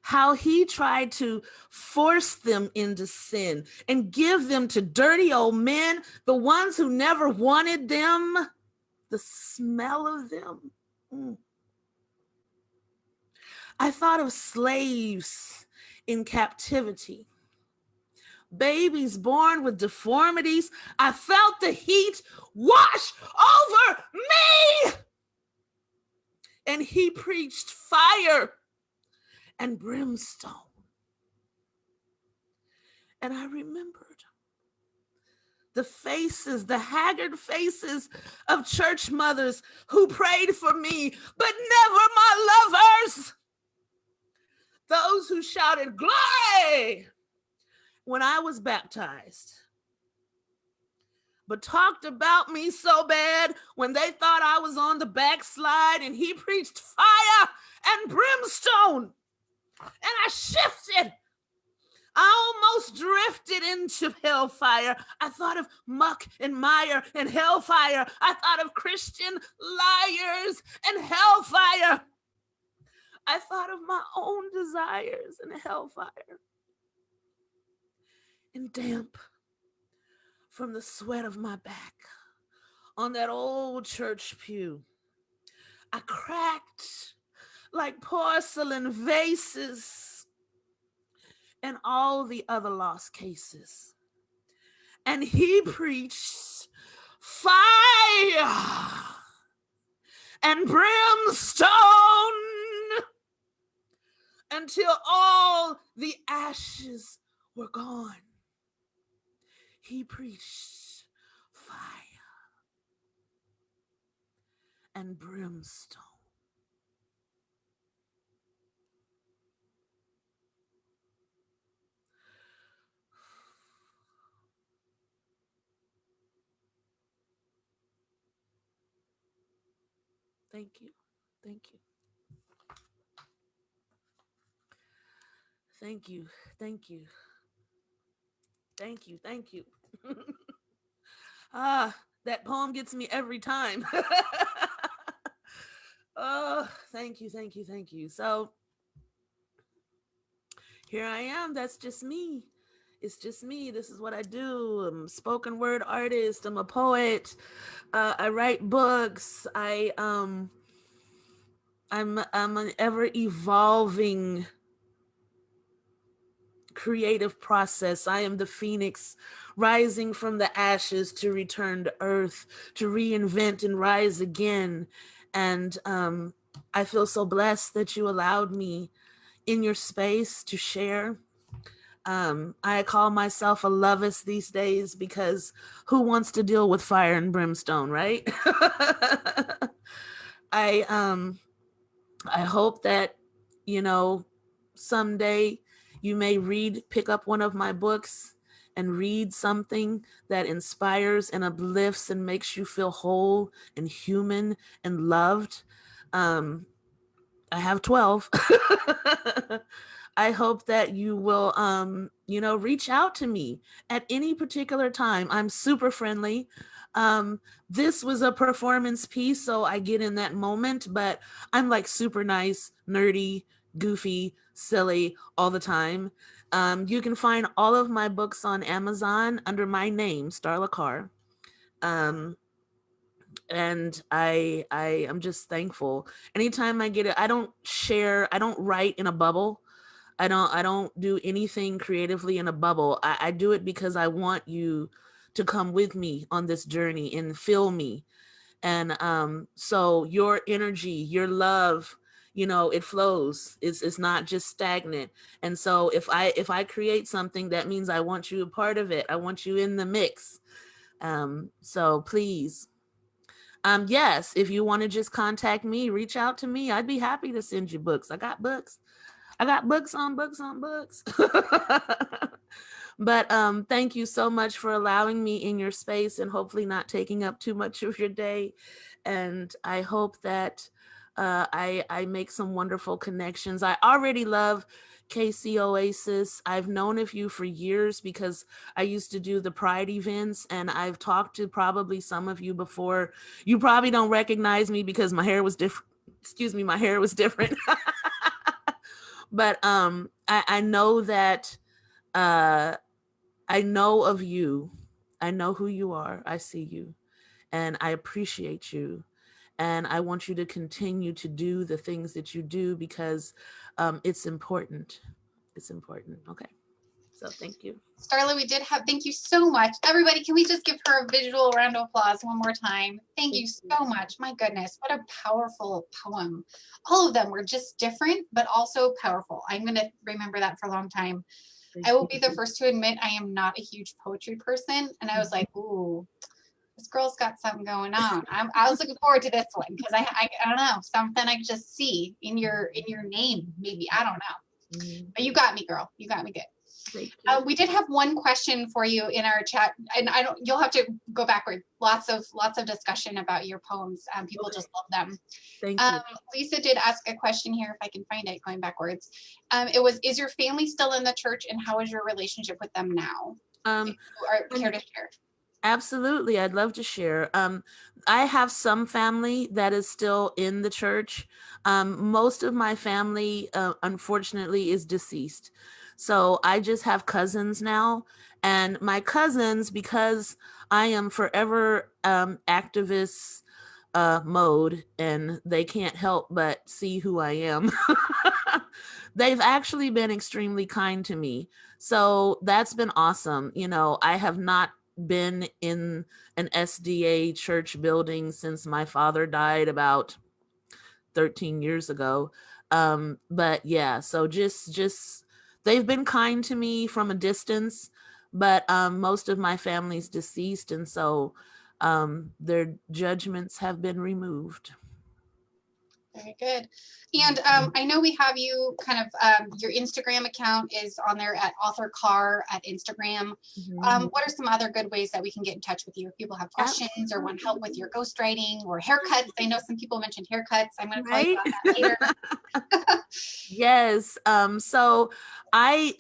how he tried to force them into sin and give them to dirty old men, the ones who never wanted them, the smell of them. I thought of slaves in captivity, babies born with deformities. I felt the heat wash over me. And he preached fire and brimstone. And I remembered the faces, the haggard faces of church mothers who prayed for me, but never my lovers. Those who shouted glory when I was baptized, but talked about me so bad when they thought I was on the backslide, and he preached fire and brimstone. And I shifted. I almost drifted into hellfire. I thought of muck and mire and hellfire. I thought of Christian liars and hellfire. I thought of my own desires and hellfire. And damp from the sweat of my back on that old church pew, I cracked like porcelain vases and all the other lost cases. And he preached fire and brimstone until all the ashes were gone. He preached fire and brimstone. Thank you. Thank you. Thank you. Thank you. Thank you. Thank you. That poem gets me every time. Oh, thank you. Thank you. Thank you. So here I am. That's just me. It's just me. This is what I do. I'm a spoken word artist. I'm a poet. I write books. I'm an ever evolving creative process. I am the phoenix rising from the ashes to return to earth, to reinvent and rise again. And I feel so blessed that you allowed me in your space to share. I call myself a lovis these days because who wants to deal with fire and brimstone, right? I hope that, someday you may pick up one of my books and read something that inspires and uplifts and makes you feel whole and human and loved. I have 12. I hope that you will, reach out to me at any particular time. I'm super friendly. This was a performance piece, so I get in that moment, but I'm like super nice, nerdy, goofy, silly all the time. You can find all of my books on Amazon under my name, Starla Carr. And I am just thankful. Anytime I get it, I don't write in a bubble. I don't do anything creatively in a bubble. I do it because I want you to come with me on this journey and feel me. And so your energy, your love, it flows. It's not just stagnant. And so if I create something, that means I want you a part of it. I want you in the mix. So please, yes, if you want to just contact me, reach out to me. I'd be happy to send you books. I got books on books on books. But thank you so much for allowing me in your space and hopefully not taking up too much of your day. And I hope that I make some wonderful connections. I already love KC Oasis. I've known of you for years because I used to do the Pride events, and I've talked to probably some of you before. You probably don't recognize me because my hair was different. Excuse me, my hair was different. But I know that I know of you. I know who you are. I see you, and I appreciate you. And I want you to continue to do the things that you do because it's important. It's important. Okay. So thank you. Starla, thank you so much. Everybody, can we just give her a visual round of applause one more time? Thank you so much. My goodness, what a powerful poem. All of them were just different, but also powerful. I'm going to remember that for a long time. I will be the first to admit I am not a huge poetry person. And I was like, ooh, this girl's got something going on. I was looking forward to this one because I don't know, something I could just see in your name, maybe. I don't know. But you got me, girl. You got me good. We did have one question for you in our chat, and you'll have to go backward. Lots of discussion about your poems. People just love them. Thank you. Lisa did ask a question here, if I can find it, going backwards. It was, is your family still in the church, and how is your relationship with them now? If you care to share. Absolutely. I'd love to share. I have some family that is still in the church. Most of my family, unfortunately, is deceased. So I just have cousins now. And my cousins, because I am forever activist mode and they can't help but see who I am, they've actually been extremely kind to me. So that's been awesome. You know, I have not been in an SDA church building since my father died about 13 years ago. But yeah, so just they've been kind to me from a distance, but most of my family's deceased, and so their judgments have been removed. Very good. And I know we have you kind of, your Instagram account is on there at author Carr at Instagram. What are some other good ways that we can get in touch with you if people have questions or want help with your ghostwriting or haircuts? I know some people mentioned haircuts. I'm going to call you about that later. Yes. So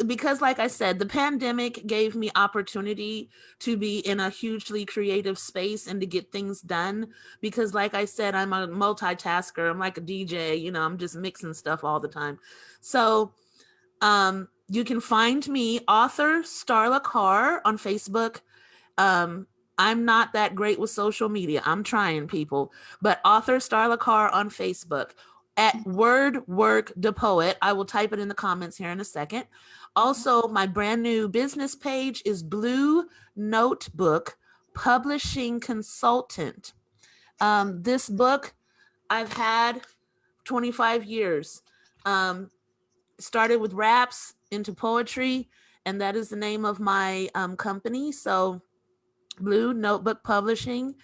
because like I said, the pandemic gave me opportunity to be in a hugely creative space and to get things done. Because like I said, I'm a multitasker. I'm like a DJ, you know, I'm just mixing stuff all the time. So you can find me, author Starla Carr, on Facebook. I'm not that great with social media. I'm trying, people, but author Starla Carr on Facebook. At Word Work the Poet. I will type it in the comments here in a second. Also, my brand new business page is Blue Notebook Publishing Consultant. This book I've had 25 years. Started with raps into poetry, and that is the name of my company. So Blue Notebook Publishing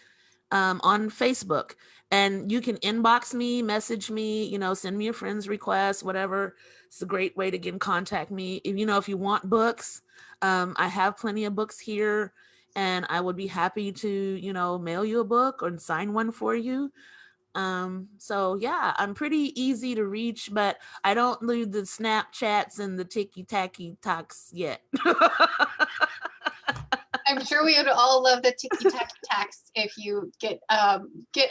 on Facebook. And you can inbox me, message me, you know, send me a friend's request, whatever. It's a great way to get in contact me. If you want books, I have plenty of books here, and I would be happy to, you know, mail you a book or sign one for you. So yeah, I'm pretty easy to reach, but I don't do the Snapchats and the ticky-tacky talks yet. I'm sure we would all love the ticky-tacky tax if you get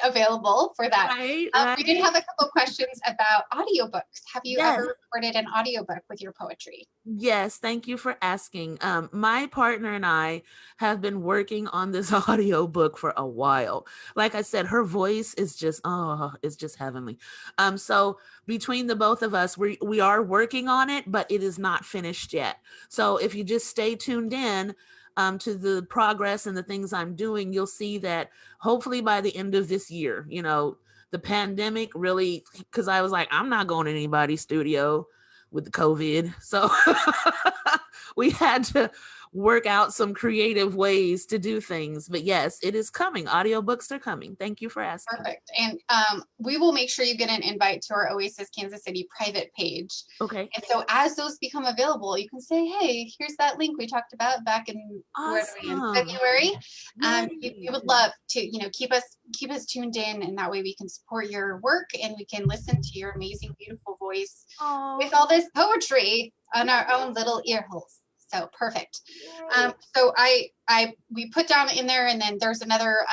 available for that. Right. We did have a couple questions about audiobooks. Have you ever recorded an audiobook with your poetry? Yes, thank you for asking. My partner and I have been working on this audiobook for a while. Like I said, her voice is just, it's just heavenly. So between the both of us, we are working on it, but it is not finished yet. So if you just stay tuned in to the progress and the things I'm doing, you'll see that hopefully by the end of this year, you know, the pandemic really, because I was like, I'm not going to anybody's studio with the COVID. So we had to work out some creative ways to do things. But yes, it is coming. Audiobooks are coming. Thank you for asking. Perfect. And we will make sure you get an invite to our Oasis Kansas City private page. Okay. And so as those become available, you can say, hey, here's that link we talked about back in, February. You would love to, you know, keep us tuned in, and that way we can support your work and we can listen to your amazing, beautiful voice with all this poetry on our own little ear holes. So perfect. So we put down in there, and then there's another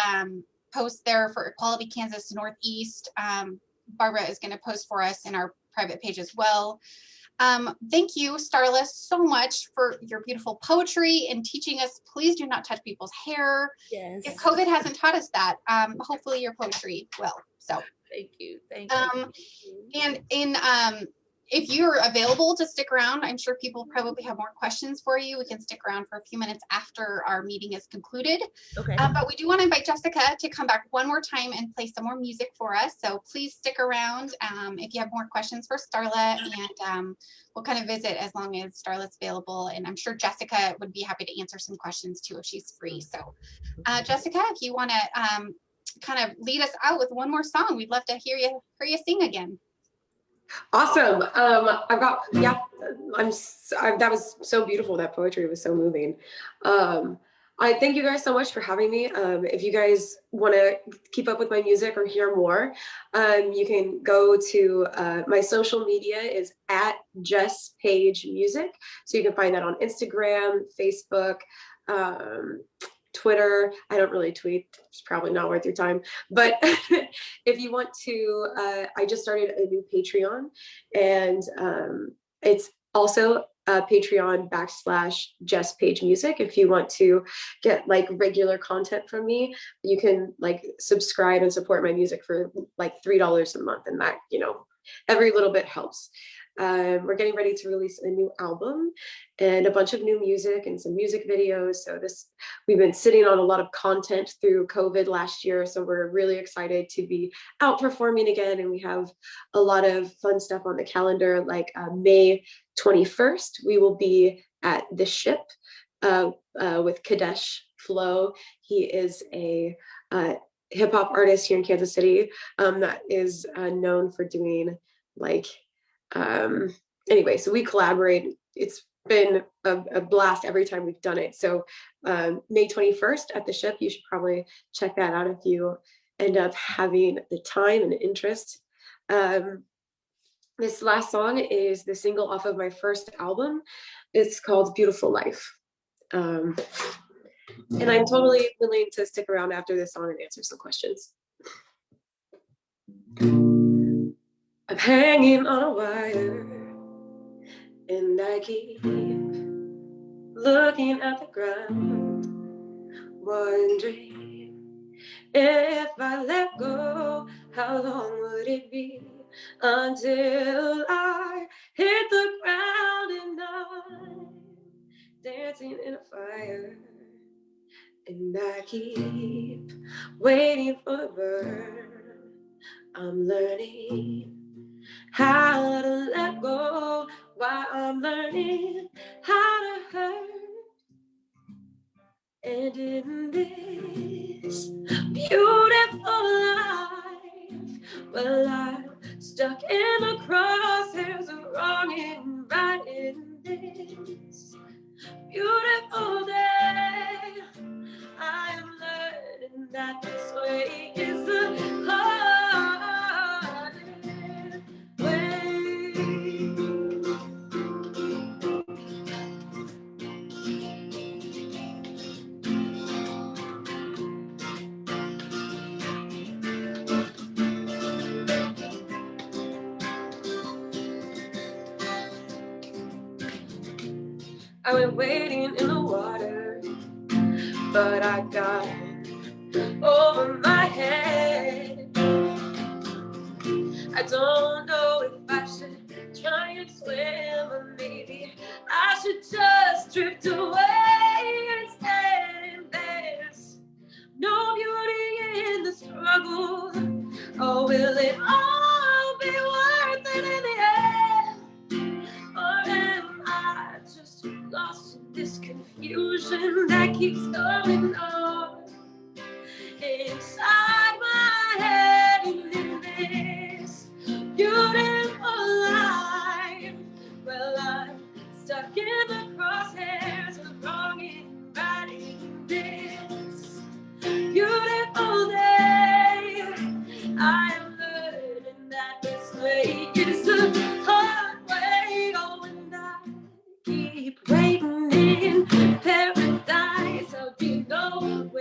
post there for Equality Kansas Northeast. Barbara is going to post for us in our private page as well. Thank you, Starla, so much for your beautiful poetry and teaching us. Please do not touch people's hair. Yes. If COVID hasn't taught us that, hopefully your poetry will. So thank you. And if you're available to stick around, I'm sure people probably have more questions for you. We can stick around for a few minutes after our meeting is concluded. Okay. But we do want to invite Jessica to come back one more time and play some more music for us. So please stick around if you have more questions for Starla, and we'll kind of visit as long as Starla's available. And I'm sure Jessica would be happy to answer some questions too if she's free. So Jessica, if you want to kind of lead us out with one more song, we'd love to hear you sing again. Awesome. That was so beautiful. That poetry was so moving. I thank you guys so much for having me. If you guys want to keep up with my music or hear more, you can go to my social media is at Just Paige Music. So you can find that on Instagram, Facebook, Twitter. I don't really tweet. It's probably not worth your time. But if you want to, I just started a new Patreon, and it's also Patreon / Just Paige Music. If you want to get like regular content from me, you can like subscribe and support my music for like $3 a month, and that, you know, every little bit helps. We're getting ready to release a new album and a bunch of new music and some music videos. So we've been sitting on a lot of content through COVID last year. So we're really excited to be out performing again. And we have a lot of fun stuff on the calendar, like May 21st, we will be at The Ship with Kadesh Flow. He is a hip hop artist here in Kansas City that is known for doing like, anyway, so we collaborate. It's been a blast every time we've done it. So May 21st at The Ship, you should probably check that out if you end up having the time and interest. This last song is the single off of my first album. It's called Beautiful Life. And I'm totally willing to stick around after this song and answer some questions. I'm hanging on a wire, and I keep looking at the ground, wondering if I let go, how long would it be until I hit the ground, and I'm dancing in a fire, and I keep waiting for the burn. I'm learning how to let go while I'm learning how to hurt. And in this beautiful life, well, I'm stuck in the crosshairs of wrong and right in this beautiful day. I am learning that this way is the hardest way. I went wading in the water, but I got over my head. I don't know if I should try and swim, or maybe I should just drift away instead. There's no beauty in the struggle. Oh, will it all be worth it in the end? Or am I just lost in this confusion that keeps going on inside my head? And in this beautiful life, well, I'm stuck in the crosshairs of wrong and right in this beautiful day. I am learning that this way is the hard way. Oh, and I keep waiting in paradise. I'll be nowhere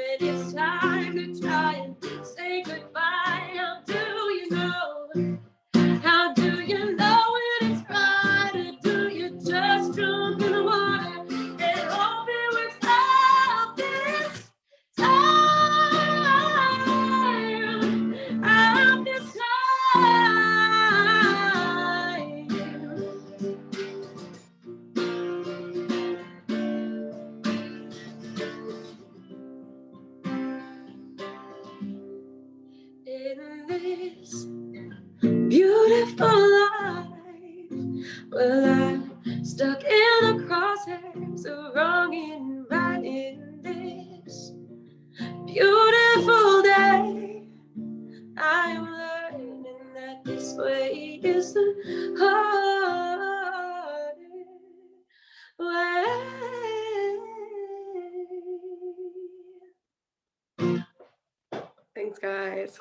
Thanks, guys.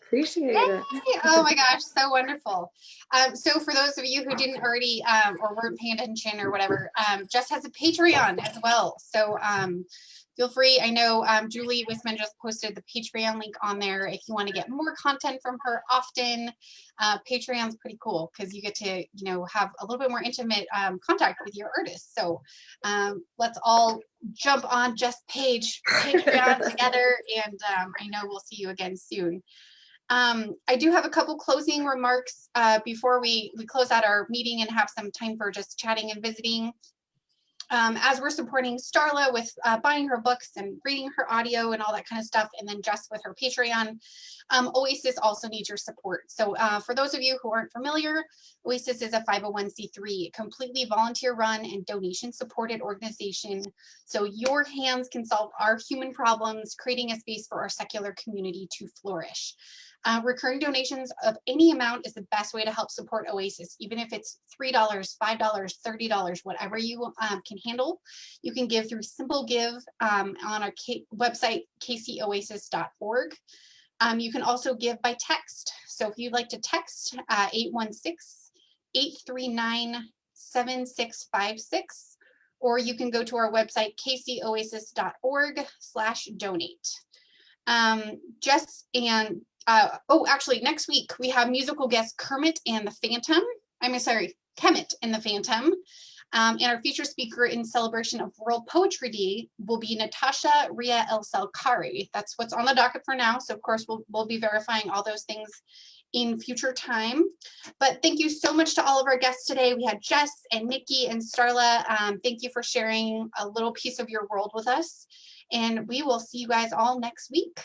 Appreciate it. Oh my gosh, so wonderful. So for those of you who didn't already or weren't paying attention or whatever, Jess has a Patreon as well. So feel free. I know Julie Wisman just posted the Patreon link on there. If you want to get more content from her often, Patreon's pretty cool because you get to, you know, have a little bit more intimate contact with your artists. So let's all jump on Jess Paige Patreon together, and I know we'll see you again soon. I do have a couple closing remarks before we close out our meeting and have some time for just chatting and visiting. As we're supporting Starla with buying her books and reading her audio and all that kind of stuff, and then Jess with her Patreon, Oasis also needs your support. So for those of you who aren't familiar, Oasis is a 501c3, completely volunteer run and donation supported organization. So your hands can solve our human problems, creating a space for our secular community to flourish. Recurring donations of any amount is the best way to help support Oasis, even if it's $3, $5, $30, whatever you can handle. You can give through Simple Give on our website, kcoasis.org. You can also give by text. So if you'd like to text 816-839-7656, or you can go to our website, kcoasis.org/donate. Jess and actually next week we have musical guest Kemet and the Phantom. And our feature speaker in celebration of World Poetry Day will be Natasha Ria El Salkari. That's what's on the docket for now. So of course we'll be verifying all those things in future time. But thank you so much to all of our guests today. We had Jess and Nikki and Starla. Thank you for sharing a little piece of your world with us. And we will see you guys all next week.